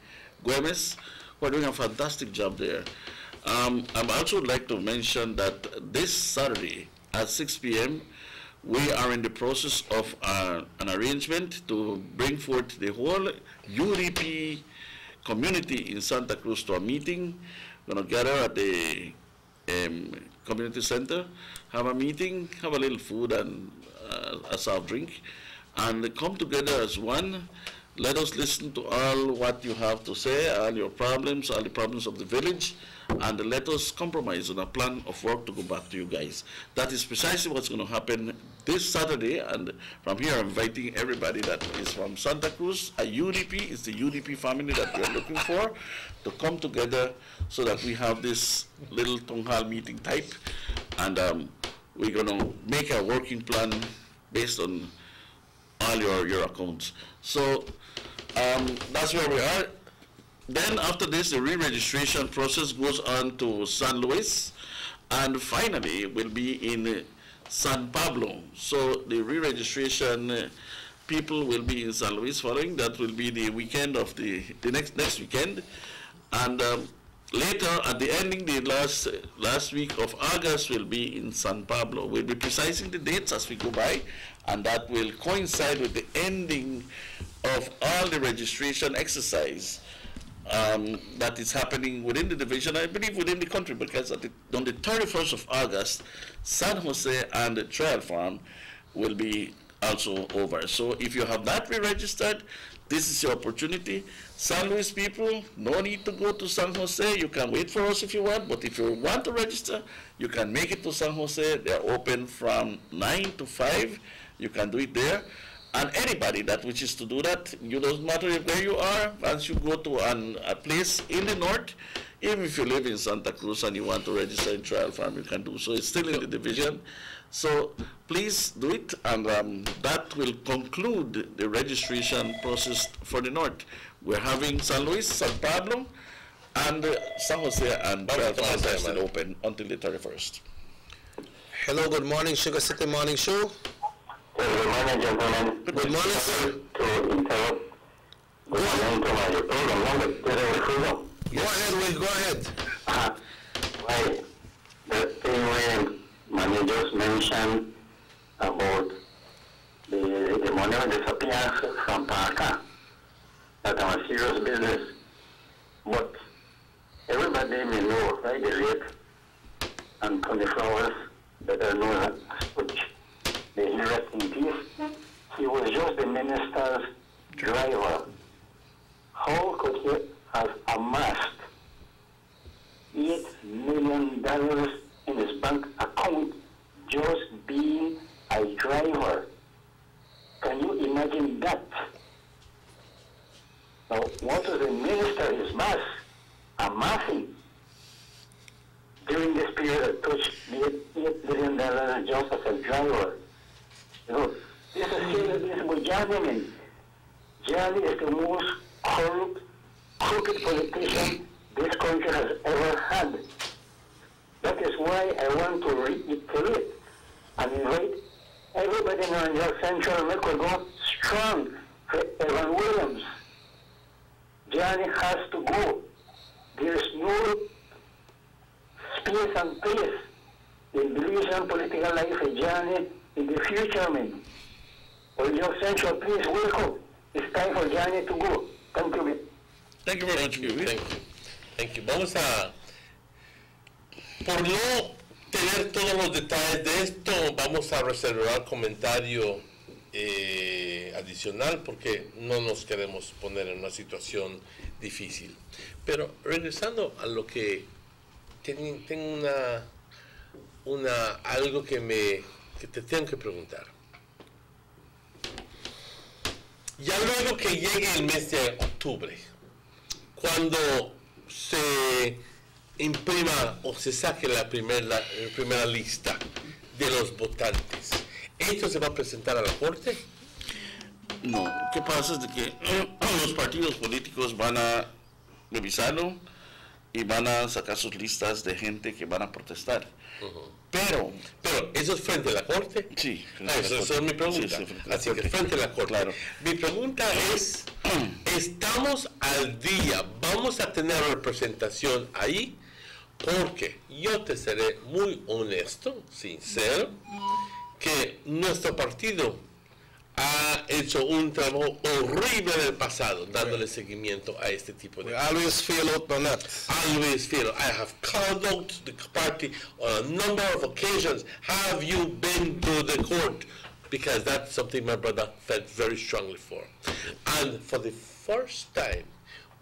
Gomez, who are doing a fantastic job there. I also would like to mention that this Saturday at 6 p.m., we are in the process of an arrangement to bring forth the whole UDP community in Santa Cruz to a meeting. We're going to gather at the community center, have a meeting, have a little food and a soft drink, and come together as one. Let us listen to all what you have to say, all your problems, all the problems of the village, and let us compromise on a plan of work to go back to you guys. That is precisely what's going to happen this Saturday, and from here I'm inviting everybody that is from Santa Cruz. A UDP is the UDP family that we are looking for, to come together so that we have this little town hall meeting type, and we're going to make a working plan based on all your accounts. So that's where we are. Then after this, the re-registration process goes on to San Luis, and finally will be in San Pablo. So the re-registration people will be in San Luis following. That will be the weekend of the next weekend. And later, at the ending, the last week of August will be in San Pablo. We'll be precising the dates as we go by, and that will coincide with the ending of all the registration exercise that is happening within the division, I believe within the country, because on the 31st of August, San Jose and the Trial Farm will be also over. So if you have not re-registered, this is your opportunity. San Luis people, no need to go to San Jose. You can wait for us if you want, but if you want to register, you can make it to San Jose. They're open from 9 to 5. You can do it there. And anybody that wishes to do that, it doesn't matter where you are, once you go to a place in the north, even if you live in Santa Cruz and you want to register in Trial Farm, you can do so. It's still in the division. So please do it, and that will conclude the registration process for the north. We're having San Luis, San Pablo, and San Jose and Trial Farm are still open until the 31st. Hello, good morning, Sugar City Morning Show. Good morning, gentlemen. Good morning, sir. To interrupt. Good morning to my program. Go ahead, Will, go ahead. Why, the thing when managers mentioned about the money that disappears from Parker, that are a serious business. But everybody may know, right, the rate and 24 hours that are known as which. The driver, how could he have amassed $8 million in his bank account just being a driver? Can you imagine that? Now, what does the minister is amassing during this period of touch $8 million just as a driver? You know, this is serious with Johnny. Johnny is the most corrupt, crooked politician this country has ever had. That is why I want to reiterate and invite everybody in our Central Record go strong for Evan Williams. Johnny has to go. There is no space and place in Belizean political life for Johnny in the future, man. Your Central, please welcome. It's time for Johnny to go. Thank you, man. Thank you very much. Thank you. Thank you. Vamos a, por no tener todos los detalles de esto, vamos a reservar comentario adicional porque no nos queremos poner en una situación difícil. Pero regresando a lo que tengo algo que te tengo que preguntar. Ya luego que llegue el mes de octubre, cuando se imprima o se saque la primera lista de los votantes, ¿esto se va a presentar a la Corte? No, ¿qué pasa? Es de que los partidos políticos van a revisarlo y van a sacar sus listas de gente que van a protestar. Pero ¿eso es frente a la Corte? Sí. Esa es mi pregunta. Sí, así que frente a la Corte. Claro. Mi pregunta es, ¿estamos al día? ¿Vamos a tener representación ahí? Porque yo te seré muy honesto, sincero, que nuestro partido ha hecho un trabajo horrible en el pasado, dándole seguimiento a este tipo de cosas. Always fail out on that. Always fail. I have called out the party on a number of occasions. Have you been to the court? Because that's something my brother felt very strongly for. And for the first time,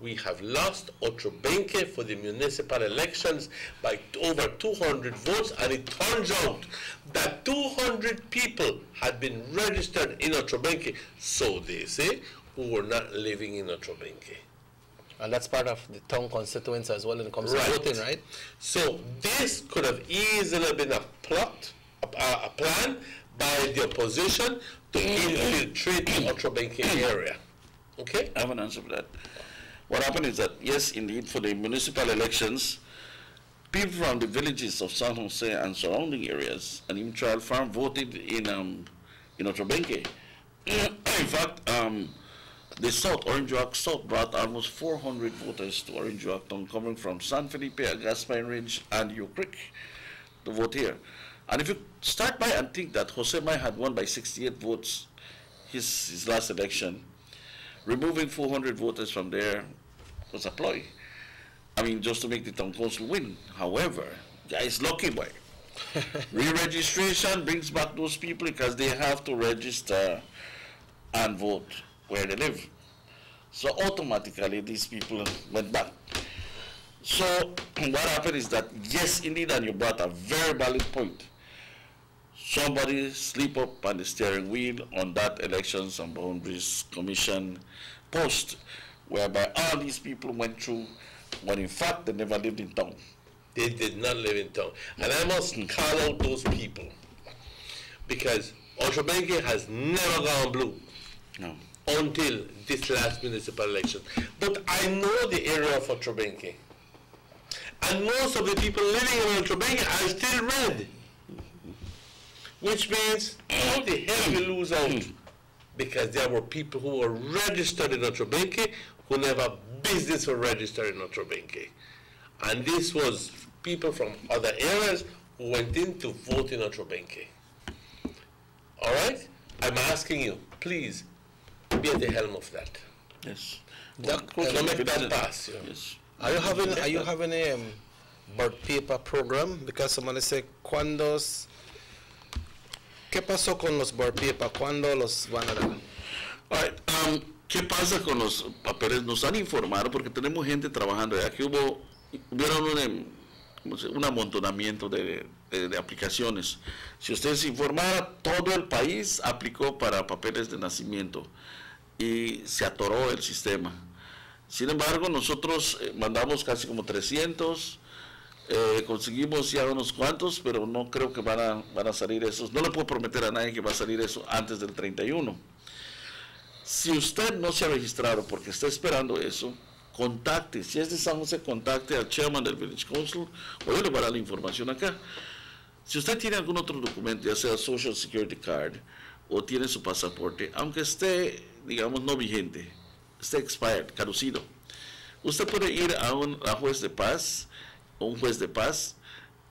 we have lost Otrobenque for the municipal elections by over 200 votes, and it turns out that 200 people had been registered in Otrobenque, so they say, who were not living in Otrobenque. And that's part of the town constituency as well when it comes to voting, right? So this could have easily been a plot, a plan by the opposition to infiltrate the Otrobenque area. Okay? I have an answer for that. What happened is that, yes, indeed, for the municipal elections, people from the villages of San Jose and surrounding areas, and even Child Farm, voted in Otrobenque. In fact, the South, Orange Rock South, brought almost 400 voters to Orange Rock Town, coming from San Felipe, Gaspine Ridge, and Ewe Creek to vote here. And if you start by and think that Jose Mai had won by 68 votes his last election, removing 400 voters from there was a ploy. I mean, just to make the town council win. However, guys, lucky boy. Re-registration brings back those people because they have to register and vote where they live. So automatically, these people went back. So what happened is that, yes, indeed, and you brought a very valid point. Somebody sleep up on the steering wheel on that Elections and Boundaries Commission post, whereby all these people went through, when in fact they never lived in town. They did not live in town. And I must call out those people, because Otrobenque has never gone blue until this last municipal election. But I know the area of Otrobenque, and most of the people living in Otrobenque are still red. Which means, how the hell you lose out? Because there were people who were registered in Otrobenque who never business were registered in Otrobenque. And this was people from other areas who went in to vote in Otrobenque. All right? I'm asking you, please, be at the helm of that. Yes. Don't make that pass. Yes. Are you having a birth paper program? Because somebody say, ¿cuándos? ¿Qué pasó con los birth paper? ¿Cuándo los van a dar? All right. ¿Qué pasa con los papeles? Nos han informado, porque tenemos gente trabajando, ya que hubieron un amontonamiento de aplicaciones. Si usted se informara, todo el país aplicó para papeles de nacimiento y se atoró el sistema. Sin embargo, nosotros mandamos casi como 300, conseguimos ya unos cuantos, pero no creo que van a salir esos. No le puedo prometer a nadie que va a salir eso antes del 31. Si usted no se ha registrado porque está esperando eso, contacte. Si es de San José, contacte al chairman del Village Council, o yo le voy a dar la información acá. Si usted tiene algún otro documento, ya sea Social Security Card, o tiene su pasaporte, aunque esté, digamos, no vigente, esté expired, caducido, usted puede ir a un juez de paz, o un juez de paz,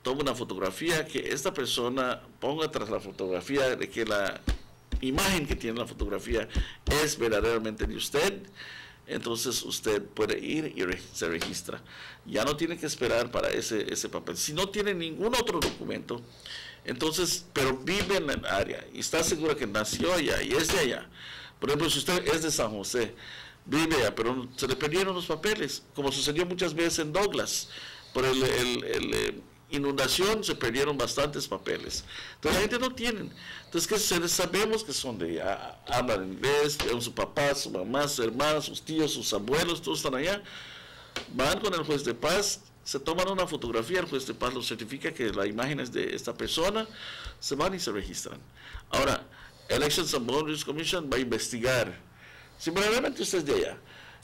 toma una fotografía, que esta persona ponga tras la fotografía de que la imagen que tiene la fotografía es verdaderamente de usted. Entonces usted puede ir y se registra. Ya no tiene que esperar para ese papel. Si no tiene ningún otro documento, entonces, pero vive en el área y está segura que nació allá y es de allá. Por ejemplo, si usted es de San José, vive allá, pero se le perdieron los papeles, como sucedió muchas veces en Douglas. Por inundación se perdieron bastantes papeles. Entonces la gente no tiene. Entonces, ¿qué sucede? Sabemos que son de allá, hablan inglés, sus papás, su mamá, sus hermanos, sus tíos, sus abuelos, todos están allá. Van con el juez de paz, se toman una fotografía, el juez de paz lo certifica que la imagen es de esta persona, se van y se registran. Ahora, Elections and Boundaries Commission va a investigar si verdaderamente usted es de allá.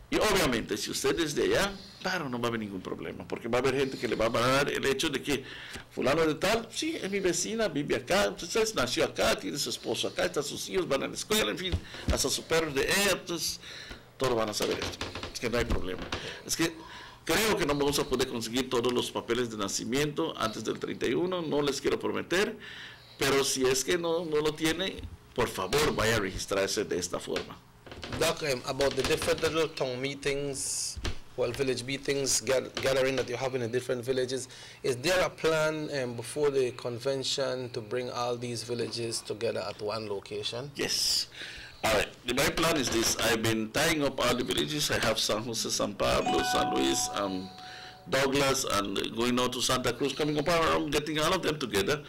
Y obviamente, si usted es de allá, claro, no va a haber ningún problema, porque va a haber gente que le va a dar el hecho de que fulano de tal, sí, es mi vecina, vive acá, entonces nació acá, tiene su esposo acá, están sus hijos, van a la escuela, en fin, hasta sus perros de ella, entonces todos van a saber esto. Es que no hay problema. Es que creo que no vamos a poder conseguir todos los papeles de nacimiento antes del 31, no les quiero prometer, pero si es que no lo tiene, por favor, vaya a registrarse de esta forma. Doc, about the different little town meetings, village meetings, gathering that you have in the different villages, is there a plan before the convention to bring all these villages together at one location? Yes. All right. My plan is this. I've been tying up all the villages. I have San Jose, San Pablo, San Luis, Douglas, and going on to Santa Cruz, coming up around, getting all of them together.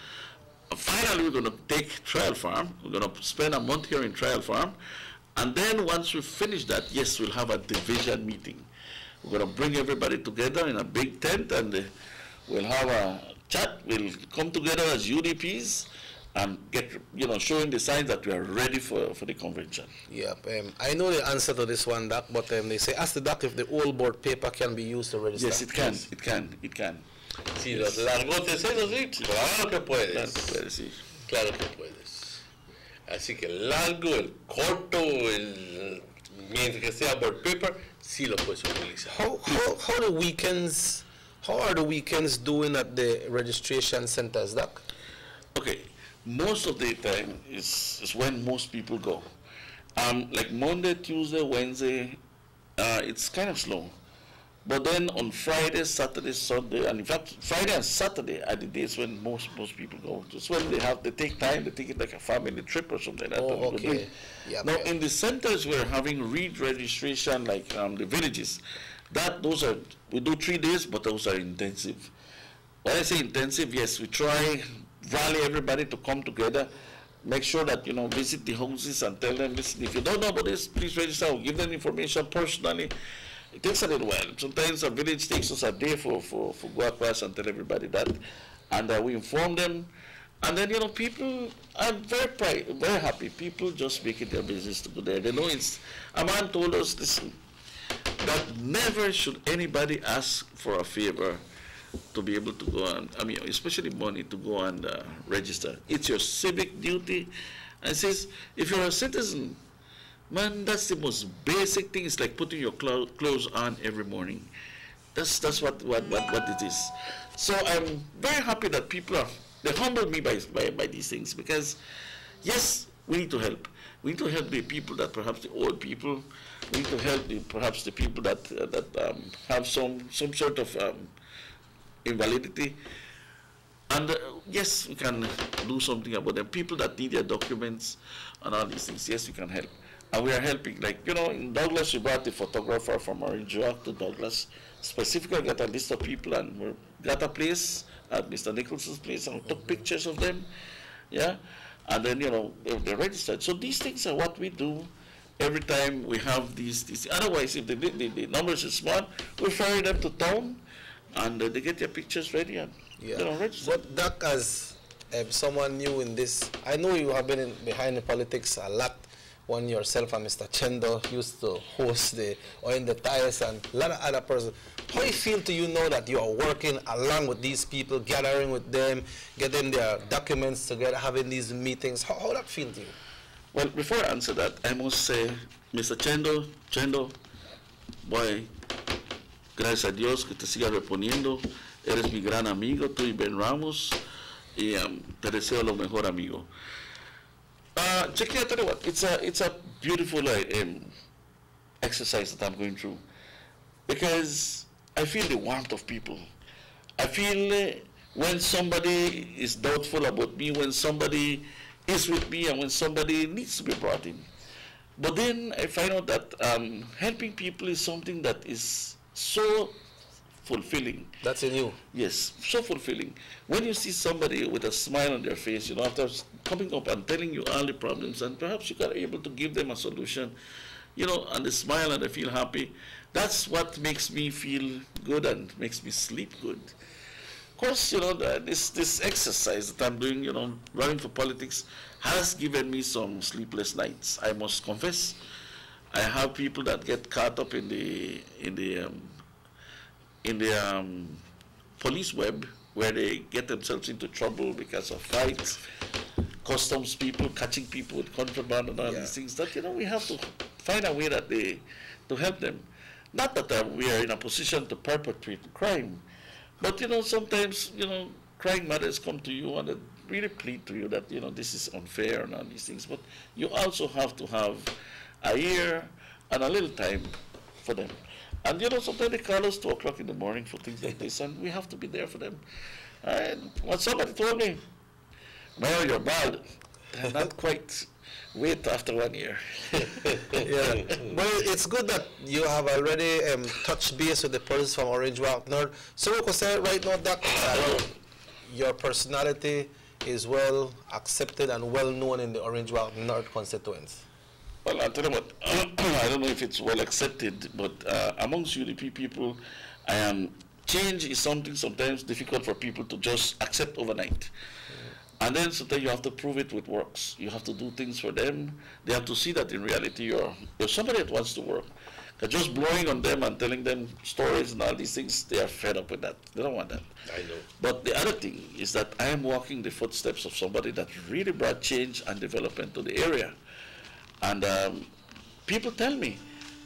Finally, we're going to take Trial Farm. We're going to spend a month here in Trial Farm. And then once we finish that, yes, we'll have a division meeting. We're going to bring everybody together in a big tent, and we'll have a chat. We'll come together as UDPs and get, showing the signs that we are ready for the convention. Yeah, I know the answer to this one, Doc, but they say, ask the Doc if the old board paper can be used to register. Yes, it can. Yes. It can. Si los largotes esos, sí, claro que puedes. Claro que puedes, sí. Claro que puedes. Así que el largo, el corto, mientras que sea board paper, sí lo puedes utilizar. How are the weekends doing at the registration centers, Doc? Okay, most of the time is when most people go. Like Monday, Tuesday, Wednesday, it's kind of slow. But then on Friday, Saturday, Sunday, and in fact, Friday and Saturday are the days when most people go. Just when they take time, they take it like a family trip or something like that. Oh, okay. Yeah, now, in the centers, we're having re-registration, like the villages. We do 3 days, but those are intensive. When I say intensive, yes, we try, rally everybody to come together, make sure that, visit the houses and tell them, listen, if you don't know about this, please register. I'll give them information personally. It takes a little while. Sometimes a village takes us a day for go across and tell everybody that. And we inform them. And then, people are very happy. People just make it their business to go there. They know a man told us, listen, that never should anybody ask for a favor to be able to go and, especially money, to go and register. It's your civic duty. And says, if you're a citizen, man, that's the most basic thing. It's like putting your clothes on every morning. That's what it is. So I'm very happy that they humble me by these things, because, yes, we need to help. We need to help the people that perhaps the old people. We need to help perhaps the people that have some sort of invalidity. And yes, we can do something about them. People that need their documents and all these things, yes, we can help. And we are helping. Like, you know, in Douglas, we brought the photographer from Orange Walk to Douglas. Specifically got a list of people, and we got a place at Mr. Nicholson's place, and we took pictures of them. Yeah. And then, you know, they're registered. So these things are what we do every time we have these. Otherwise, if the numbers are small, we ferry them to town, and they get their pictures ready and, you know, registered. But Doc, as someone new in this, I know you have been behind the politics a lot when yourself and Mr. Chendo used to host the Oil the Tires and a lot of other persons. How you feel to you know that you are working along with these people, gathering with them, getting their documents together, having these meetings? How that feel to you? Well, before I answer that, I must say, Mr. Chendo, boy, gracias a Dios que te siga reponiendo. Eres mi gran amigo, tú y Ben Ramos, y te deseo lo mejor, amigo. Jackie, I tell you what, it's a beautiful exercise that I'm going through, because I feel the warmth of people. I feel when somebody is doubtful about me, when somebody is with me, and when somebody needs to be brought in. But then I find out that helping people is something that is so fulfilling. That's in you? Yes, so fulfilling. When you see somebody with a smile on their face, you know, after coming up and telling you all the problems, and perhaps you are able to give them a solution, you know, and they smile and they feel happy, that's what makes me feel good and makes me sleep good. Of course, you know, this exercise that I'm doing, you know, running for politics, has given me some sleepless nights, I must confess. I have people that get caught up in the police web, where they get themselves into trouble because of fights, customs people catching people with contraband and all these things, that, you know, we have to find a way that to help them. Not that we are in a position to perpetrate crime, but, you know, sometimes, you know, crying mothers come to you and they really plead to you that, you know, this is unfair and all these things, but you also have to have a ear and a little time for them. And, you know, sometimes they call us 2 o'clock in the morning for things like this, and we have to be there for them. And when somebody told me, "Well, you're bald," not quite. Wait after 1 year. Yeah. Well, it's good that you have already touched base with the persons from Orange Walk North. So, we could say right now that your personality is well accepted and well known in the Orange Walk North constituents. Well, I'll tell you what, I don't know if it's well accepted, but amongst UDP people, change is something sometimes difficult for people to just accept overnight. And then sometimes you have to prove it with works. You have to do things for them. They have to see that in reality you're somebody that wants to work. Because just blowing on them and telling them stories and all these things, they are fed up with that. They don't want that. I know. But the other thing is that I am walking the footsteps of somebody that really brought change and development to the area. And people tell me,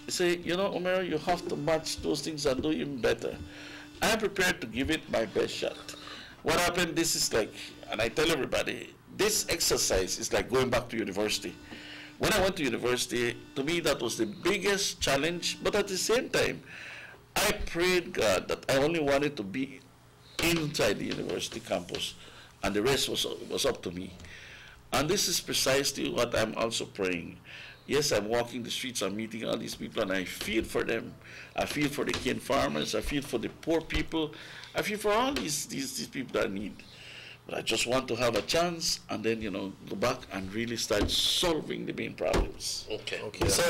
they say, you know, Omero, you have to match those things and do even better. I am prepared to give it my best shot. What happened, this is like, and I tell everybody, this exercise is like going back to university. When I went to university, to me that was the biggest challenge, but at the same time, I prayed God that I only wanted to be inside the university campus, and the rest was up to me. And this is precisely what I'm also praying. Yes, I'm walking the streets, I'm meeting all these people, and I feel for them. I feel for the cane farmers, I feel for the poor people, I feel for all these people that need. But I just want to have a chance and then, you know, go back and really start solving the main problems. Okay. So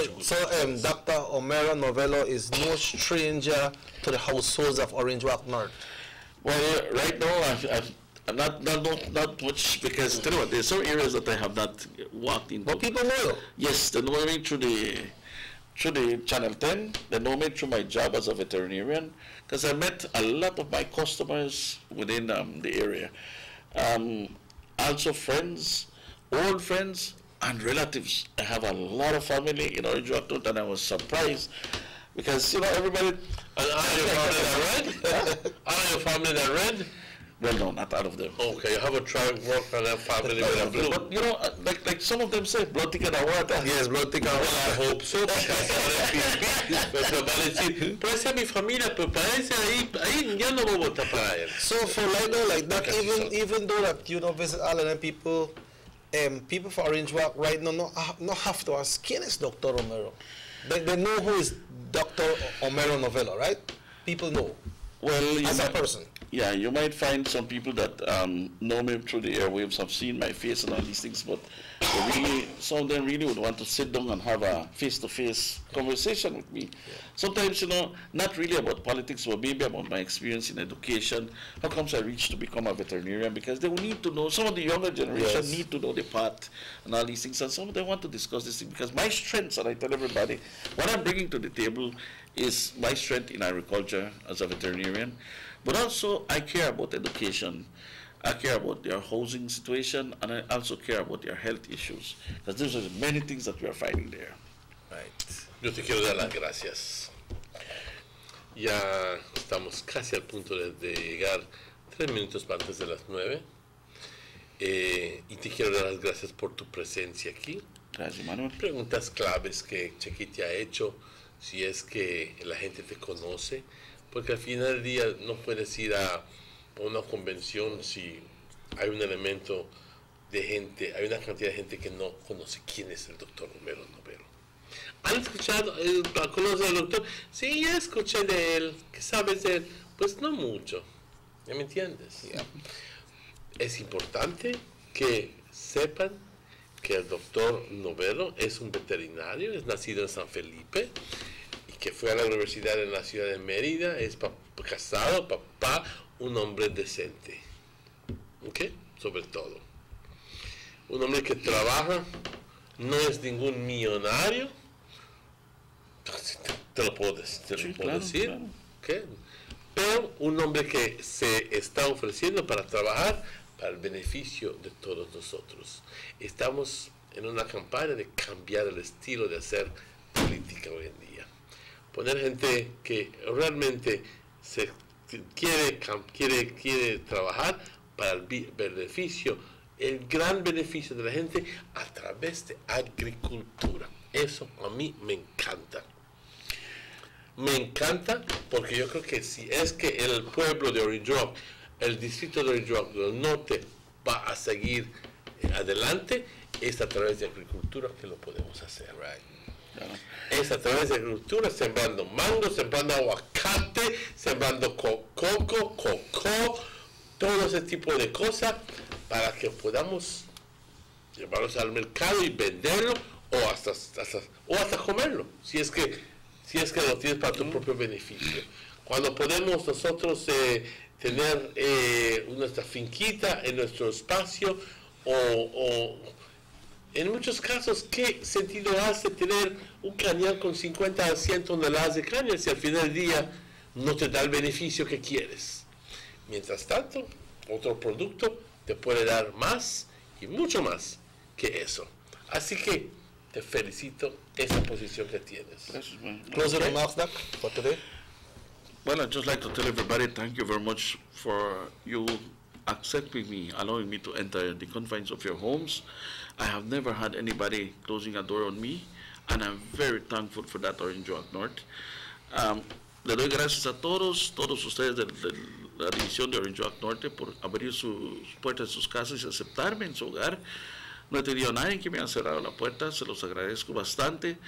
Dr. Omero Novello is no stranger to the households of Orange Walk North. Well, right now, I'm not much, because tell you what, there's some areas that I have not walked into. But people know. Yes, they know me through the Channel 10. They know me through my job as a veterinarian, because I met a lot of my customers within the area. Also friends, old friends, and relatives. I have a lot of family in Orange Walk North, and I was surprised because, you know, everybody. And are your family that red? Are your family that red? Well, no, not all of them. Okay, you have a tribe work on a family with a blue. But, you know, like some of them say, blood thicker than water. Yes, blood thicker than water. I hope so. Pero esa mi familia, pero parece ahí ya no voy a votar para él. So for like that, even though that you know visit all of them people, people for Orange Walk right now not have to ask, ¿quién es Dr. Romero? They know who is Dr. Romero Novello, right? People know. Well, as a person. Yeah, you might find some people that know me through the airwaves, have seen my face and all these things, but really, some of them really would want to sit down and have a face-to-face conversation with me. Yeah. Sometimes, you know, not really about politics, but maybe about my experience in education. How comes I reached to become a veterinarian? Because they will need to know, some of the younger generation need to know the path and all these things, and some of them want to discuss this thing, because my strengths, and I tell everybody, what I'm bringing to the table is my strength in agriculture as a veterinarian, but also I care about education. I care about their housing situation, and I also care about their health issues, because there's many things that we are fighting there. Right. Yo te quiero dar las gracias. Ya estamos casi al punto de llegar 3 minutos antes de las 9. Y te quiero dar las gracias por tu presencia aquí. Gracias, Manuel. Preguntas claves que Chequi ha hecho, si es que la gente te conoce, porque al final del día no puedes ir a una convención si hay un elemento de gente, hay una cantidad de gente que no conoce quién es el doctor Romero Novello. ¿Han escuchado, conoce al doctor? Sí, ya escuché de él. ¿Qué sabes de él? Pues no mucho. ¿Ya me entiendes? Yeah. Es importante que sepan que el doctor Novello es un veterinario, es nacido en San Felipe, y que fue a la universidad en la ciudad de Mérida, es casado, papá, un hombre decente, ¿ok? Sobre todo. Un hombre que trabaja, no es ningún millonario, te lo puedo decir, claro, ¿okay? Pero un hombre que se está ofreciendo para trabajar para el beneficio de todos nosotros. Estamos en una campaña de cambiar el estilo de hacer política hoy en día. Poner gente que realmente se quiere trabajar para el beneficio, el gran beneficio de la gente a través de agricultura. Eso a mí me encanta. Me encanta porque yo creo que si es que el pueblo de Orange Walk, el distrito de Orange Walk del norte va a seguir adelante, es a través de agricultura que lo podemos hacer. Es a través de agricultura, sembrando mango, sembrando aguacate, sembrando coco, todo ese tipo de cosas para que podamos llevarlos al mercado y venderlo o hasta comerlo, si es que lo tienes para tu propio beneficio. Cuando podemos nosotros tener nuestra finquita en nuestro espacio o en muchos casos, ¿qué sentido hace tener un cañal con 50 a 100 toneladas de caña si al final del día no te da el beneficio que quieres? Mientras tanto, otro producto te puede dar más y mucho más que eso. Así que te felicito esa posición que tienes. Closing remarks, Doc, for today. Well, I'd just like to tell everybody thank you very much for you accepting me, allowing me to enter the confines of your homes. I have never had anybody closing a door on me, and I'm very thankful for that, Orange Walk North. Le doy gracias a todos ustedes de la división de Orange Walk Norte por abrir sus puertas de sus casas y aceptarme en su hogar. No he tenido a nadie que me haya cerrado la puerta, se los agradezco bastante.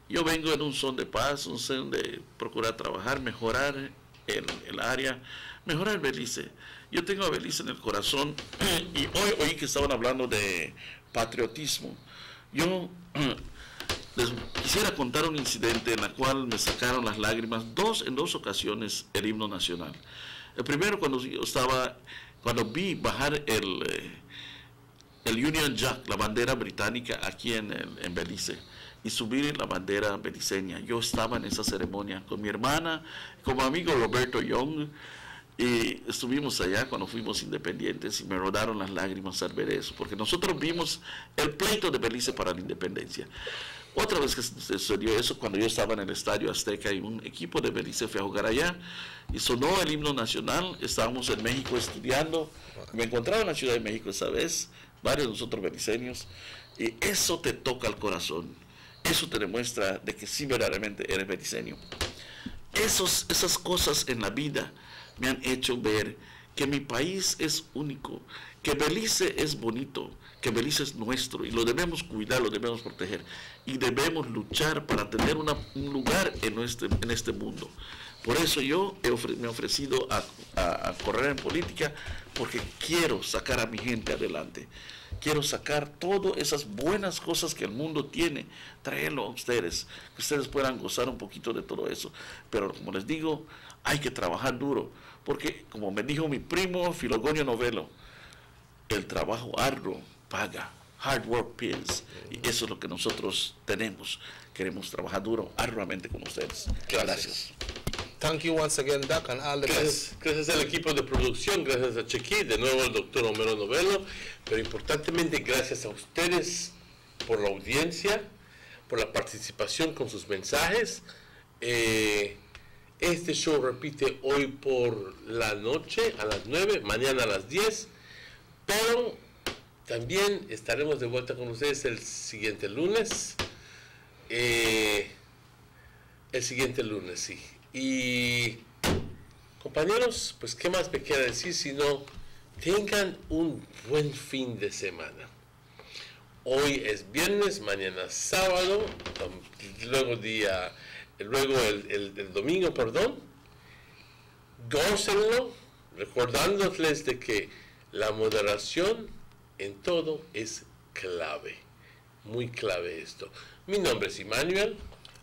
Yo vengo en un son de paz, un son de procurar trabajar, mejorar el área, mejorar Belice. Yo tengo a Belice en el corazón y hoy oí que estaban hablando de patriotismo. Yo les quisiera contar un incidente en el cual me sacaron las lágrimas en dos ocasiones el himno nacional. El primero cuando vi bajar el Union Jack, la bandera británica aquí en Belice, y subir la bandera beliceña. Yo estaba en esa ceremonia con mi hermana, con mi amigo Roberto Young, y estuvimos allá cuando fuimos independientes y me rodaron las lágrimas al ver eso, porque nosotros vimos el pleito de Belice para la independencia. Otra vez que sucedió eso, cuando yo estaba en el Estadio Azteca y un equipo de Belice fue a jugar allá, y sonó el himno nacional, estábamos en México estudiando, me encontraba en la Ciudad de México esa vez, varios de nosotros beliceños, y eso te toca el corazón, eso te demuestra de que sí verdaderamente eres beliceño. Esas cosas en la vida me han hecho ver que mi país es único, que Belice es bonito, que Belice es nuestro y lo debemos cuidar, lo debemos proteger y debemos luchar para tener un lugar en este mundo. Por eso yo me he ofrecido a correr en política, porque quiero sacar a mi gente adelante. Quiero sacar todas esas buenas cosas que el mundo tiene, traerlo a ustedes, que ustedes puedan gozar un poquito de todo eso. Pero como les digo, hay que trabajar duro, porque como me dijo mi primo Filogonio Novelo, el trabajo arduo paga. Hard work pays. Y eso es lo que nosotros tenemos. Queremos trabajar duro, arduamente con ustedes. Gracias. Thank you once again, Doc, and all the best. Gracias al equipo de producción, gracias a Chequi, de nuevo al doctor Homero Novelo, pero importantemente gracias a ustedes por la audiencia, por la participación con sus mensajes. Este show repite hoy por la noche a las 9, mañana a las 10, pero también estaremos de vuelta con ustedes el siguiente lunes. Sí. Y compañeros, pues qué más me queda decir sino tengan un buen fin de semana. Hoy es viernes, mañana sábado, luego el domingo, perdón. Gócenlo, recordándoles de que la moderación en todo es clave, muy clave esto. Mi nombre es Emmanuel.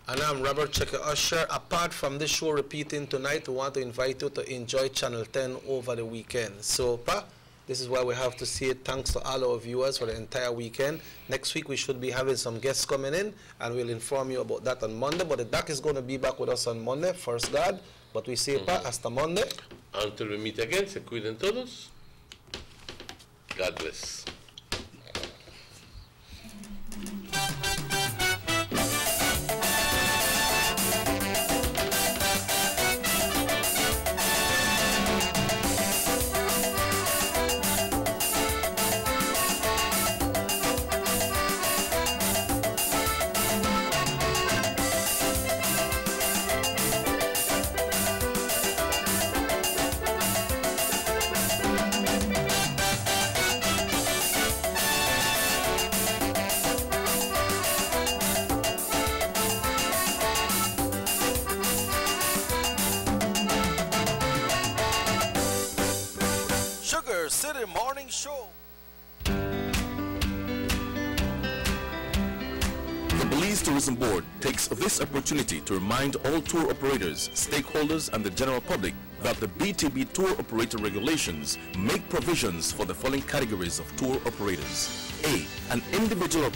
And I'm Robert Checker Usher. Apart from this show repeating tonight, we want to invite you to enjoy Channel 10 over the weekend. So, this is why we have to say thanks to all our viewers for the entire weekend. Next week, we should be having some guests coming in, and we'll inform you about that on Monday. But the doc is going to be back with us on Monday, first God. But we say, hasta Monday. Until we meet again, se cuiden todos. God bless. Sugar City Morning Show. The Belize Tourism Board takes this opportunity to remind all tour operators, stakeholders, and the general public that the BTB Tour Operator Regulations make provisions for the following categories of tour operators. A. An individual